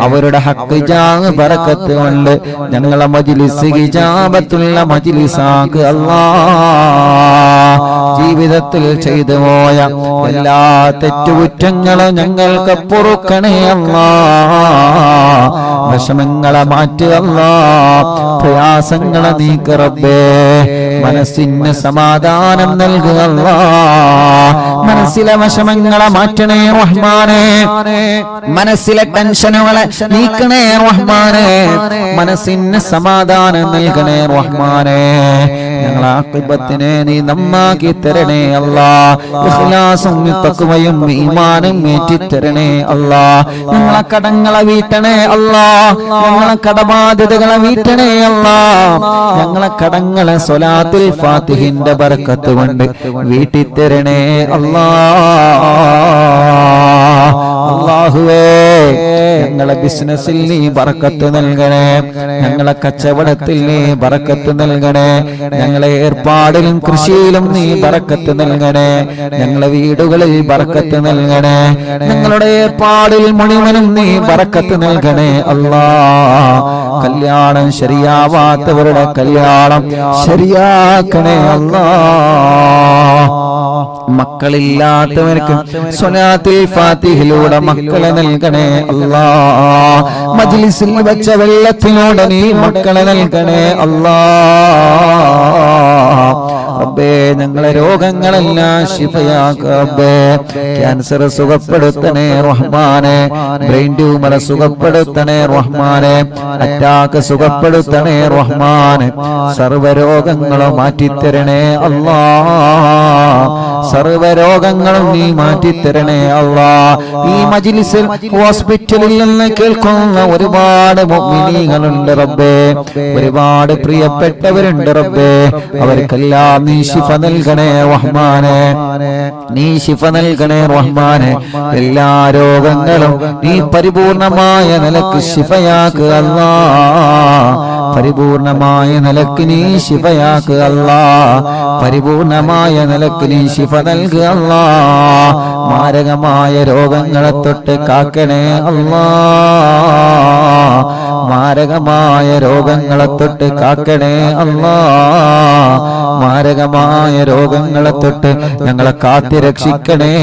അവരുടെ ഹഖ് ജാഹ് ബറക്കത്ത് കൊണ്ട് ഞങ്ങളെ മജ്ലിസ് ഇജാബത്തുള്ള മജ്ലിസാക്ക് അല്ലാഹ്. ജീവിതത്തിൽ ചെയ്തു പോയ എല്ലാ തെറ്റുകുറ്റങ്ങളും ഞങ്ങൾക്ക് പൊറുക്കണേ അല്ലാ. വിഷമങ്ങളെ മാറ്റുക അല്ലാ, പ്രയാസങ്ങളെ നീക്ക് റബ്ബേ. മനസ്സിന് സമാധാനം നൽകുക അല്ലാ. മനസ്സിലെ വിഷമങ്ങളെ മാറ്റണേ റഹ്മാനേ. മനസ്സിലെ ടെൻഷനുകളെ നീക്കണേ റഹ്മാനേ. മനസ്സിന് സമാധാനം നൽകണേ റഹ്മാനേ. ഞങ്ങളെ ആഖിബത്തിനെ നീ നന്നാക്കി തരണേ അല്ലാ. ഇഖ്ലാസും തഖ്വയും ഈമാനും ഏറ്റിത്തരണേ അല്ലാ. ഞങ്ങളെ കടങ്ങളെ വീട്ടണേ അല്ലാ. ഞങ്ങളെ കടബാധ്യതകളെ വീട്ടണേ അല്ലാ. ഞങ്ങളെ കടങ്ങളെ സ്വലാത്തുൽ ഫാത്തിഹിന്റെ ബർക്കത്ത് കൊണ്ട് വീട്ടിത്തരണേ അല്ലാ. അല്ലാഹുവേ, ഞങ്ങളെ ബിസിനസ്സിൽ നീ ബർക്കത്ത് നൽകണേ. ഞങ്ങളെ കച്ചവടത്തിൽ നീ ബർക്കത്ത് നൽകണേ. ഞങ്ങളെ ഏർപ്പാടിലും കൃഷിയിലും നീ ബർക്കത്ത് നൽകണേ. ഞങ്ങളെ വീടുകളിൽ ബർക്കത്ത് നൽകണേ. ഞങ്ങളുടെ ഏർപ്പാടിൽ മുഴുവനും നീ ബർക്കത്ത് നൽകണേ അല്ലാ. കല്യാണം ശരിയാവാത്തവരുടെ കല്യാണം ശരിയാക്കണേ അല്ലാ. മക്കളില്ലാത്തവർക്ക് സ്വലാത്തുൽ ഫാത്തിഹിലൂടെ മക്കളെ നൽകണേ അല്ലാ. മജ്ലിസിൽ വെച്ച വെള്ളത്തിലൂടെ നീ മക്കളെ നൽകണേ അല്ലാ. റബ്ബേ, ഞങ്ങളെ രോഗങ്ങളെല്ലാം ശിഫയാക്കുക റബ്ബേ. ക്യാൻസർ സുഖപ്പെടുത്തണേ റഹ്മാനെ. ബ്രെയിൻ ട്യൂമർ സുഖപ്പെടുത്തണേ റഹ്മാനെ. അറ്റാക്ക് സുഖപ്പെടുത്തണേ റഹ്മാനെ. സർവ്വരോഗങ്ങളും മാറ്റിത്തരണേ അല്ലാ. സർവ്വരോഗങ്ങളും നീ മാറ്റിത്തരണേ അല്ലാ. ഈ മജ്ലിസിൽ ഹോസ്പിറ്റലിൽ നിന്ന് കേൾക്കുന്ന ഒരുപാട് മുഅ്മിനീങ്ങളുണ്ട് റബ്ബേ. ഒരുപാട് പ്രിയപ്പെട്ടവരുണ്ട് റബ്ബേ. അവർക്കെല്ലാം നീ ശിഫ നൽകണേ റഹ്മാനെ. നീ ശിഫ നൽകണേ റഹ്മാനെ. എല്ലാ രോഗങ്ങളും നീ പരിപൂർണമായ നിലക്ക് ശിഫയാക്കുക അല്ലാ. പരിപൂർണമായ നിലക്ക് നീ ശിഫയാക്കുക അല്ലാ. പരിപൂർണമായ നിലക്ക് നീ ശിഫ നൽകുക അല്ലാ. മാരകമായ രോഗങ്ങളെ തൊട്ട് കാക്കണേ അല്ലാ. മാരകമായ രോഗങ്ങളെ തൊട്ട് കാക്കണേ അല്ലാ. മാരകമായ രോഗങ്ങളെ തൊട്ട് ഞങ്ങളെ കാത്തി രക്ഷിക്കണേ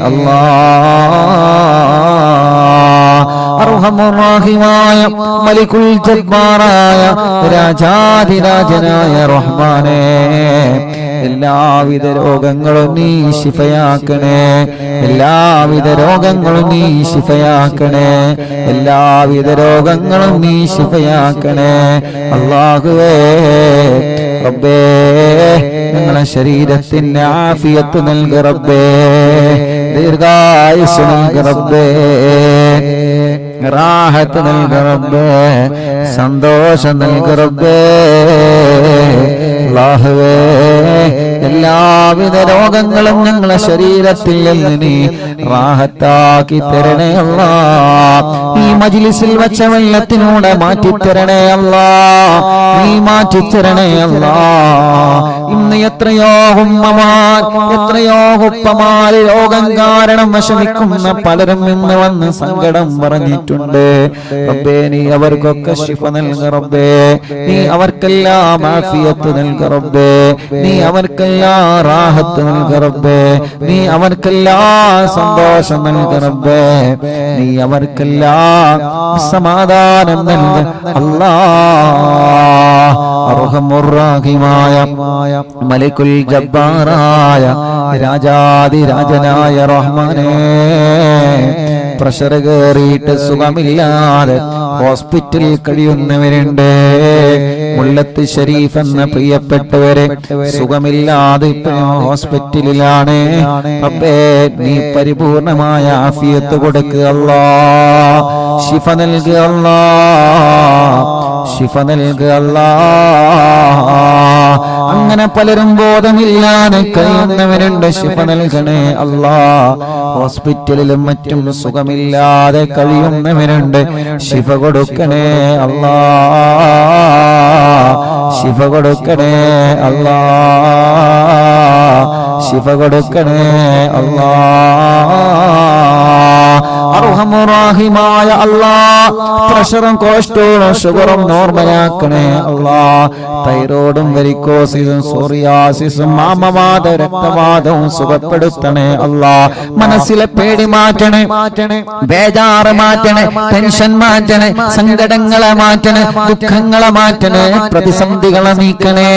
അല്ലാ. അർഹമുർ-റഹീമായ മലികുൽ ജബ്ബാറായ രാജാധിരാജനായ റഹ്മാനേ, എല്ലാവിധ രോഗങ്ങളും നീ ശിഫയാക്കണേ. എല്ലാവിധ രോഗങ്ങളും നീ ശിഫയാക്കണേ. എല്ലാവിധ രോഗങ്ങളും നീ ശിഫയാക്കണേ അല്ലാഹുവേ. റബ്ബേ, ഞങ്ങളെ ശരീരത്തിന് ആഫിയത്ത് നൽക് റബ്ബേ. ദീർഘായുസ്സ് നൽക് റബ്ബേ. റാഹത്ത് നൽക് റബ്ബേ. സന്തോഷം നൽക് റബ്ബേ. അല്ലാഹുവേ, എല്ലാവിധ രോഗങ്ങളും ഞങ്ങളെ ശരീരത്തിൽ നിന്ന് നീ റാഹത്താക്കി തരണേ അല്ലാ. ഈ മജ്ലിസിൽ വെച്ച വെള്ളത്തിലൂടെ മാറ്റിത്തരണേ അല്ലാ. നീ മാറ്റിത്തരണേ അല്ലാ. ഇന്ന് എത്രയോ ഉമ്മമാർ, എത്രയോ ഉപ്പമാര് രോഗം കാരണം വിഷമിക്കുന്ന പലരും ഇന്ന് വന്ന് സങ്കടം പറഞ്ഞിട്ടുണ്ട് റബ്ബേ. നീ അവർക്കൊക്കെ ശിഫ നൽക റബ്ബേ. നീ അവർക്കെല്ലാം ആഫിയത്ത് നൽക റബ്ബേ. നീ അവർക്കെല്ലാം റാഹത്ത് നൽക റബ്ബേ. നീ അവർക്കെല്ലാം സന്തോഷം നൽക റബ്ബേ. നീ അവർക്കെല്ലാം സമാധാനം നൽക അല്ലാ. അർഹമുർ-റഹീമായ മലികുൽ ജബ്ബാറായ രാജാധിരാജനായ റഹ്മാനേ, പ്രഷർ കയറിയിട്ട് സുഖമില്ലാതെ ഹോസ്പിറ്റലിൽ കഴിയുന്നവരുണ്ട്. മുല്ലത്ത് ഷരീഫ് എന്ന പ്രിയപ്പെട്ടവരെ സുഖമില്ലാതെ ഹോസ്പിറ്റലിലാണ്. റബ്ബേ, നീ പരിപൂർണമായ ആഫിയത്ത് കൊടുക്കുക അല്ലാ. ശിഫ നൽകുക അല്ലാ. ശിഫ നൽകുക അല്ലാ. അങ്ങനെ പലരും ബോധമില്ലാതെ കഴിയുന്നവരുണ്ട്. ശിഫ നൽകണേ അല്ലാ. ഹോസ്പിറ്റലിലും മറ്റും സുഖമില്ലാതെ കഴിയുന്നവരുണ്ട്. ശിഫ കൊടുക്കണേ അല്ലാ. ശിഫ കൊടുക്കണേ അല്ലാ. ശിഫ കൊടുക്കണേ അല്ലാ. അർഹമുറാഹിമായ അല്ലാഹ് പ്രഷറും കൊളസ്ട്രോളും ഷുഗറും നോർമലാക്കണേ അല്ലാഹ്. തൈറോയിഡും വെരിക്കോസിസും സോറിയാസിസും ആമവാദം രക്തവാദവും സുഖപ്പെടുത്തണേ അല്ലാഹ്. മനസ്സിലെ പേടി മാറ്റണേ, ബേജാറ് മാറ്റണേ, ടെൻഷൻ മാറ്റണേ, സങ്കടങ്ങളെ മാറ്റണേ, ദുഃഖങ്ങളെ മാറ്റണേ, പ്രതിസന്ധികളെ നീക്കണേ.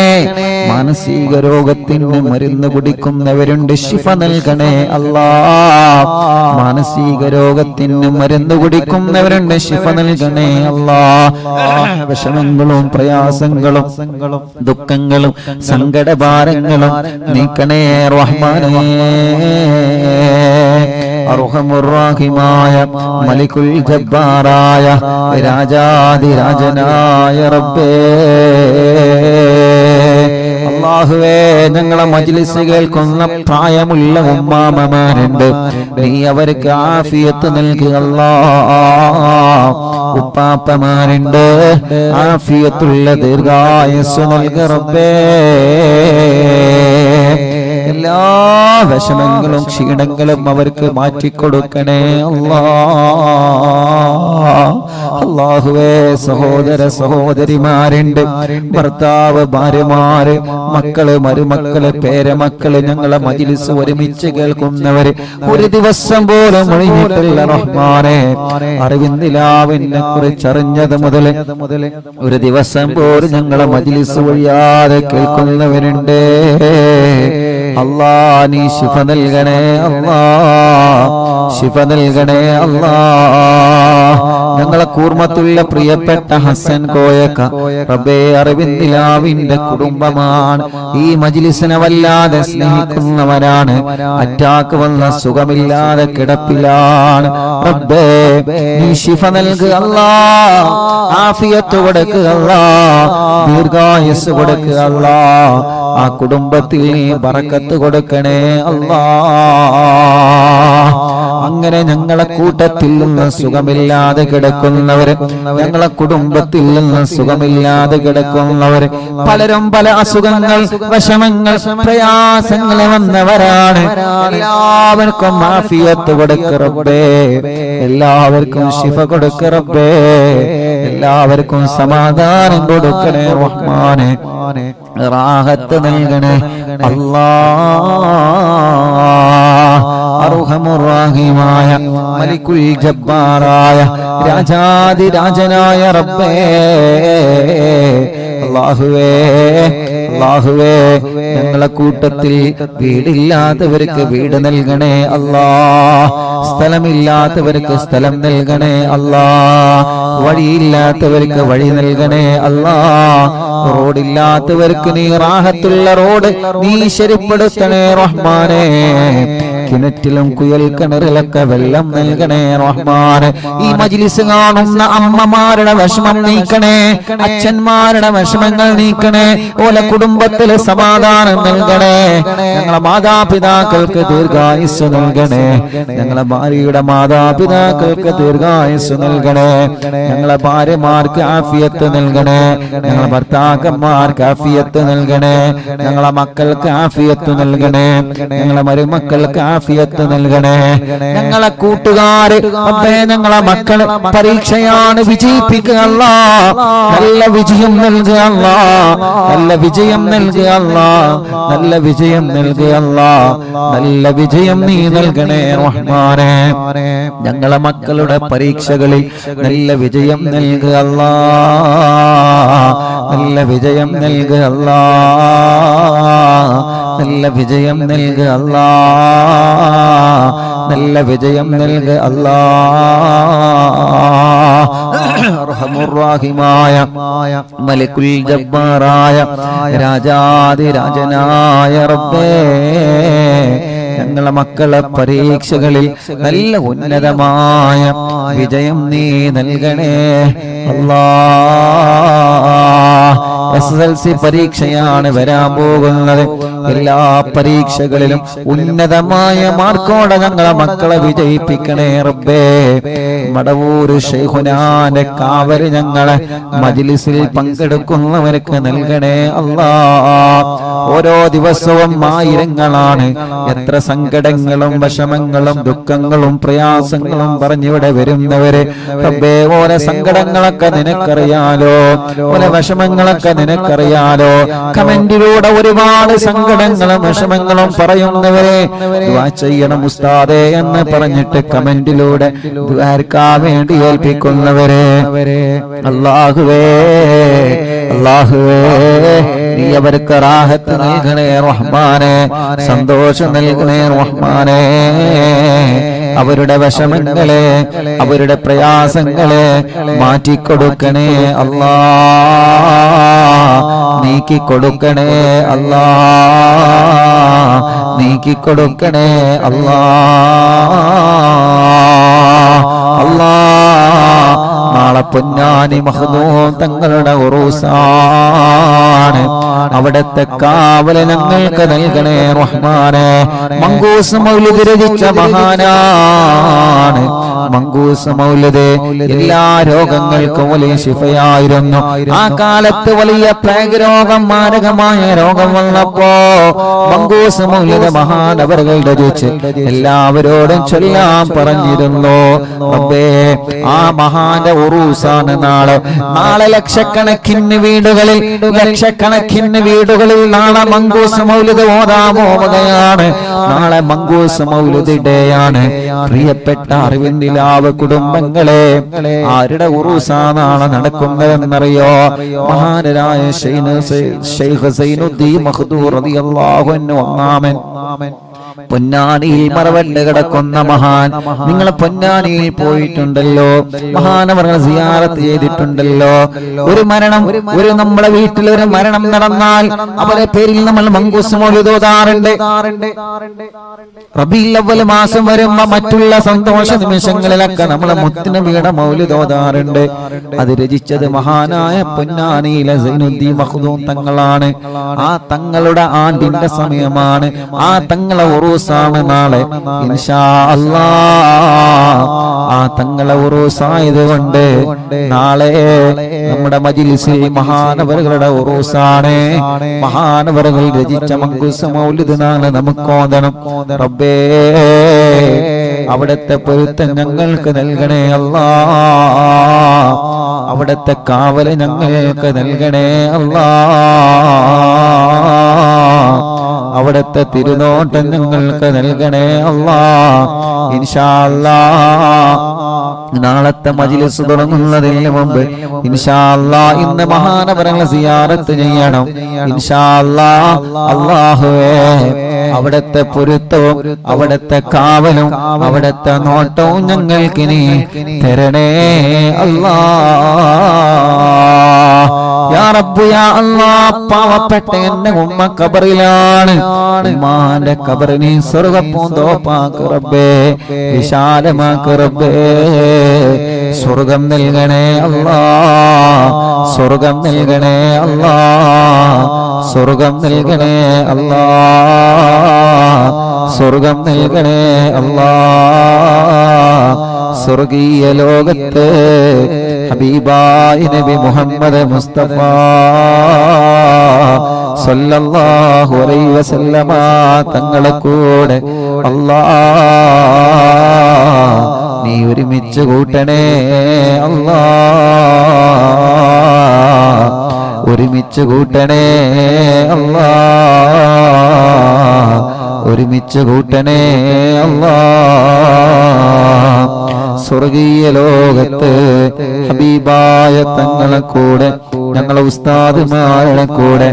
മാനസിക രോഗത്തിന് മരുന്ന് കുടിക്കുന്നവരുണ്ട്, ശിഫ നൽകണേ അല്ലാഹ്. മാനസിക രോഗത്തിന് മരുന്ന് കുടിക്കുന്നവരുണ്ട്, ശിഫ നൽകണേ അല്ലാഹ്. വിഷമങ്ങളും പ്രയാസങ്ങളും ദുഃഖങ്ങളും സങ്കടഭാരങ്ങളും നീക്കണേ റഹ്മാനേ. അർഹമുർറാഹിമായ മലിക്കുൽ ജബ്ബാറായ രാജാധിരാജനായ റബ്ബേ, അല്ലാഹുവേ, ഞങ്ങളെ മജ്ലിസ് കേൾക്കുന്ന പ്രായമുള്ള ഉമ്മാമമാരുണ്ട്, നീ അവർക്ക് ആഫിയത്ത് നൽകുക അല്ലാഹ്. ഉപ്പാപ്പമാരുണ്ട്, ആഫിയത്തുള്ള ദീർഘായുസ്സ് നൽകുക റബ്ബേ. എല്ലാ വിഷമങ്ങളും ക്ഷീണങ്ങളും അവർക്ക് മാറ്റിക്കൊടുക്കണേ അല്ലാഹ്. അല്ലാഹുവേ, സഹോദര സഹോദരിമാരുണ്ട്, ഭർത്താവ്, ഭാര്യമാര്, മക്കള്, മരുമക്കള്, പേരമക്കള്, ഞങ്ങളെ മജ്ലിസ് ഒരുമിച്ച് കേൾക്കുന്നവര് ഒരു ദിവസം പോലും ഒഴിഞ്ഞിട്ടില്ല റഹ്മാനെ. അറിവിന്ദിലാവിനെ കുറിച്ച് അറിഞ്ഞത് മുതല് ഒരു ദിവസം പോലും ഞങ്ങളെ മജ്ലിസ് ഒഴിയാതെ കേൾക്കുന്നവരുണ്ട്. അല്ലാ, നീ ശിഫ നൽകണേ അല്ലാ, ശിഫ നൽകണേ അല്ലാ. ഞങ്ങളെ കൂർമ്മത്തുള്ള പ്രിയപ്പെട്ട ഹസൻ കോയക്ക റബ്ബേ, അറിവിന്ദിലാവിന്റെ കുടുംബമാണ്. ഈ മജ്ലിസിനെ വല്ലാതെ സ്നേഹിക്കുന്നവരാണ്. അറ്റാക്ക് വന്ന സുഖമില്ലാതെ കിടപ്പിലാണ്. റബ്ബേ, നീ ശിഫ നൽകുക അല്ലാ, ആഫിയത്ത് കൊടുക്കുക അല്ലാ, ദീർഘായുസ് കൊടുക്കുക അല്ലാ. ആ കുടുംബത്തിൽ നീ ബറക്കത്ത് കൊടുക്കണേ അല്ലാ. അങ്ങനെ ഞങ്ങളെ കൂട്ടത്തിൽ നിന്ന് സുഖമില്ലാതെ കിടക്കുന്നവര്, ഞങ്ങളെ കുടുംബത്തിൽ നിന്ന് സുഖമില്ലാതെ കിടക്കുന്നവര്, പലരും പല അസുഖങ്ങൾ, വിഷമങ്ങൾ, പ്രയാസങ്ങൾ വന്നവരാണ്. എല്ലാവർക്കും ആഫിയത്ത് കൊടുക്ക റബ്ബേ, എല്ലാവർക്കും ശിഫ കൊടുക്ക റബ്ബേ, എല്ലാവർക്കും സമാധാനം കൊടുക്കണേ റഹ്മാനെ, റാഹത്ത് നൽകണേ അല്ലാഹ്. അർഹമുർറാഹിമായ മലിക്കുൽ ജബ്ബാറായ രാജാധിരാജനായ റബ്ബേ, അല്ലാഹുവേ, അല്ലാഹുവേ, ഞങ്ങളെ കൂട്ടത്തിൽ വീടില്ലാത്തവർക്ക് വീട് നൽകണേ അല്ലാഹ്. സ്ഥലമില്ലാത്തവർക്ക് സ്ഥലം നൽകണേ അല്ലാഹ്. വഴിയില്ലാത്തവർക്ക് വഴി നൽകണേ അല്ലാഹ്. റോഡില്ലാത്തവർക്ക് നീ റാഹത്തുള്ള റോഡ് നീ ശരിപ്പെടുത്തണേ റഹ്മാനേ. കിണറ്റിലും കുയൽ കിണറിലൊക്കെ വെള്ളം നൽകണേ റഹ്മാനെ. ഈ മജ്ലിസ് കാണുന്ന അമ്മമാരുടെ വിഷമം നീക്കണേ, അച്ഛന്മാരുടെ വിഷമങ്ങൾ നീക്കണേ, ഓലെ കുടുംബത്തിലെ സമാധാനം നൽകണേ. ഞങ്ങളെ മാതാപിതാക്കൾക്ക് ദീർഘായുസ് നൽകണേ, ഞങ്ങളെ ഭാര്യയുടെ മാതാപിതാക്കൾക്ക് ദീർഘായുസ് നൽകണേ, ഞങ്ങളെ ഭാര്യമാർക്ക് ആഫിയത്ത് നൽകണേ, ഞങ്ങളെ ഭർത്താക്കന്മാർക്ക് ആഫിയത്ത് നൽകണേ, ഞങ്ങളെ മക്കൾക്ക് ആഫിയത്ത് നൽകണേ, ഞങ്ങളെ മരുമക്കൾക്ക് ആഫിയത്ത് നൽകണേ. ഞങ്ങളെ കൂട്ടുകാര്, ഞങ്ങളെ മക്കള് പരീക്ഷയാണ്, വിജയിപ്പിക്കുക അല്ലാഹ്. നല്ല വിജയം നൽകുക അല്ലാഹ്, നല്ല വിജയം നൽകുക അല്ലാഹ്, നല്ല വിജയം നൽകുക അല്ലാഹ്, നല്ല വിജയം നീ നൽകണേ റഹ്മാനേ. ഞങ്ങളെ മക്കളുടെ പരീക്ഷകളിൽ നല്ല വിജയം നൽകുക അല്ലാഹ്, നല്ല വിജയം നൽകുക അല്ലാഹ്, നല്ല വിജയം നൽകുക അല്ലാഹ്, നല്ല വിജയം നൽകുക അല്ലാഹ്. അർഹമുർറാഹിമായ മലിക്കുൽ ജബ്ബാറായ രാജാധിരാജനായ റബ്ബേ, ഞങ്ങളെ മക്കളെ പരീക്ഷകളിൽ നല്ല ഉന്നതമായ വിജയം നീ നൽകണേ അല്ലാഹ്. SSLC പരീക്ഷയാണ് വരാൻ പോകുന്നത്. എല്ലാ പരീക്ഷകളിലും ഉന്നതമായ മാർക്കോടെ ഞങ്ങളെ മക്കളെ വിജയിപ്പിക്കണേ റബ്ബേ. മടവൂർ ശൈഖുനാന്റെ കാവല് ഞങ്ങളെ മജ്ലിസിൽ പങ്കെടുക്കുന്നവർക്ക് നൽകണേ അല്ലാ. ഓരോ ദിവസവും ആയിരങ്ങളാണ് എത്ര സങ്കടങ്ങളും വിഷമങ്ങളും ദുഃഖങ്ങളും പ്രയാസങ്ങളും പറഞ്ഞിവിടെ വരുന്നവര്. റബ്ബേ, ഓരോ സങ്കടങ്ങളൊക്കെ നിനക്കറിയാലോ, ഓരോ വിഷമങ്ങളൊക്കെ നിനക്കറിയാലോ. കമന്റിലൂടെ ഒരുപാട് സങ്കടങ്ങളും വിഷമങ്ങളും പറയുന്നവരെ ദുആ ചെയ്യണം ഉസ്താദേ എന്ന് പറഞ്ഞിട്ട് കമന്റിലൂടെ ദുആർക്കാൻ വേണ്ടി ഏൽപ്പിക്കുന്നവരെ അല്ലാഹുവേ, അല്ലാഹുവേ, നീ അവർക്ക് റാഹത്ത് നൽകണേ റഹ്മാനേ, സന്തോഷം നൽകണേ റഹ്മാനേ. അവരുടെ വിഷമങ്ങളെ അവരുടെ പ്രയാസങ്ങളെ മാറ്റിക്കൊടുക്കണേ അല്ലാ, നീക്കിക്കൊടുക്കണേ അല്ലാ, നീക്കിക്കൊടുക്കണേ അല്ലാ. അല്ലാ, നാളെ പൊന്നാനി മഖ്ദൂം തങ്ങളുടെ ഉറൂസാണ്. അവിടത്തെ കാവല് ഞങ്ങൾക്ക് നൽകണേ റഹ്മാനേ. മങ്കൂസ് മൗലിദ് രചിച്ച മഹാനാണ്. മങ്കൂസ് മൗലിദ് എല്ലാ രോഗങ്ങൾക്കും വലിയ ശിഫയായിരുന്നു. ആ കാലത്ത് വലിയ പ്ലേഗ് രോഗം, മാരകമായ രോഗം വന്നപ്പോ മങ്കൂസ് മൗലിദ് മഹാനവറുകൾ രചിച്ച് എല്ലാവരോടും ചൊല്ലാൻ പറഞ്ഞിരുന്നു. റബ്ബേ, ആ മഹാന്റെ ഉറൂസാണ് നാളെ. നാളെ ലക്ഷക്കണക്കിന് വീടുകളിൽ നാളെ മങ്കൂസ് മൗലിദ് ഓതാൻ പോവുകയാണ്. നാളെ മങ്കൂസ് മൗലിദ് ഡേയാണ്. പ്രിയപ്പെട്ട അറിവിന്ദിലാവ് കുടുംബങ്ങളെ, ആരുടെ ഉറൂസാ നാളെ നടക്കുന്നതെന്നറിയോ? മഹാനരായ ശൈഖ് സൈനുദ്ദീൻ മഖ്ദൂം റളിയല്ലാഹു അൻഹു ഒന്നാമൻ. പൊന്നാനിയിൽ മറവണ്ട് കിടക്കുന്ന മഹാൻ. നിങ്ങൾ പൊന്നാനിയിൽ പോയിട്ടുണ്ടല്ലോ, മഹാനവറുകൾ സിയാറത്ത് ചെയ്തിട്ടുണ്ടല്ലോ. ഒരു മരണം, നമ്മുടെ വീട്ടിൽ ഒരു മരണം നടന്നാൽ അവരെ പേരിൽ നമ്മൾ മങ്കൂസ് മൗലിദ് ഓതാറുണ്ട്. റബീഉൽ അവ്വൽ മാസം വരുമ്പോ മറ്റുള്ള സന്തോഷ നിമിഷങ്ങളിലൊക്കെ നമ്മളെ മുത്തുനബിയുടെ മൗലിദ് ഓതാറുണ്ട്. അത് രചിച്ചത് മഹാനായ പൊന്നാനിയിലെ സൈനുദ്ദീൻ മഖ്ദൂം തങ്ങളാണ്. ആ തങ്ങളുടെ ആണ്ടിന്റെ സമയമാണ്. ആ തങ്ങളെ ഉറൂസാണ് നാളെ ഇൻഷാ അല്ലാഹ്. ആ തങ്ങളെ ഉറൂസായതുകൊണ്ട് നാളെ നമ്മുടെ മജ്ലിസിൽ മഹാനവറുകളുടെ ഉറൂസാണ്. മഹാനവറുകൾ രചിച്ച മങ്കൂസ് മൗലിദ് നാളെ നമുക്ക് ഓതണം. റബ്ബേ, അവിടത്തെ പൊരുത്തം ഞങ്ങൾക്ക് നൽകണേ അല്ലാഹ്. അവിടത്തെ കാവല് ഞങ്ങൾക്ക് നൽകണേ അല്ലാഹ്. അവിടത്തെ തിരുനോട്ടം ഞങ്ങൾക്ക് നൽകണേ അല്ലാഹ്. ഇൻഷാ അല്ലാഹ് നാളത്തെ മജ്ലിസ് തുടങ്ങുന്നതിന് മുമ്പ് ഇൻഷാ അല്ലാഹ് ഇന്ന് മഹാനവറുകളെ സിയാറത്ത് ചെയ്യണം. ഇൻഷാ അല്ലാഹ്. അല്ലാഹുവേ, അവിടത്തെ പൊരുത്തവും അവിടത്തെ കാവലും അവിടത്തെ നോട്ടവും ഞങ്ങൾക്ക് നീ തരണേ അല്ലാഹ്. യാ റബ്ബ് യാ അല്ലാഹ്, പാവപ്പെട്ട എന്റെ ഉമ്മ ഖബറിലാണ്. ഉമ്മാന്റെ ഖബർ നീ സ്വർഗ്ഗപ്പൂന്തോപ്പാക്ക് റബ്ബേ, വിശാലമാക്ക് റബ്ബേ. സ്വർഗം നൽകണേ അല്ലാഹ്, സ്വർഗം നൽകണേ അല്ലാഹ്, സ്വർഗം നൽകണേ അല്ലാഹ്, സ്വർഗം നൽകണേ അല്ലാഹ്. സ്വർഗീയ ലോകത്ത് ഹബീബായ നബി മുഹമ്മദ് മുസ്തഫ സല്ലല്ലാഹു അലൈഹി വസല്ലമ തങ്ങളെ കൂടെ അല്ലാഹ് നീ ഒരുമിച്ച് കൂട്ടണേ അല്ലാഹ്, ഒരുമിച്ച് കൂട്ടണേ അല്ലാഹ്, ഒരുമിച്ച് കൂട്ടണേ അല്ലാഹ്. സ്വർഗീയ ലോകത്ത് ഹബീബായ തങ്ങളെ കൂടെ, ഞങ്ങളെ ഉസ്താദുമാരുടെ കൂടെ,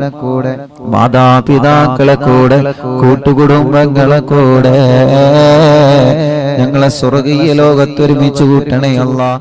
മാതാപിതാക്കളെ കൂടെ, കൂട്ടുകുടുംബങ്ങളെ കൂടെ ഞങ്ങളെ സ്വർഗീയ ലോകത്ത് ഒരുമിച്ച് കൂട്ടണേ അല്ലാഹ്.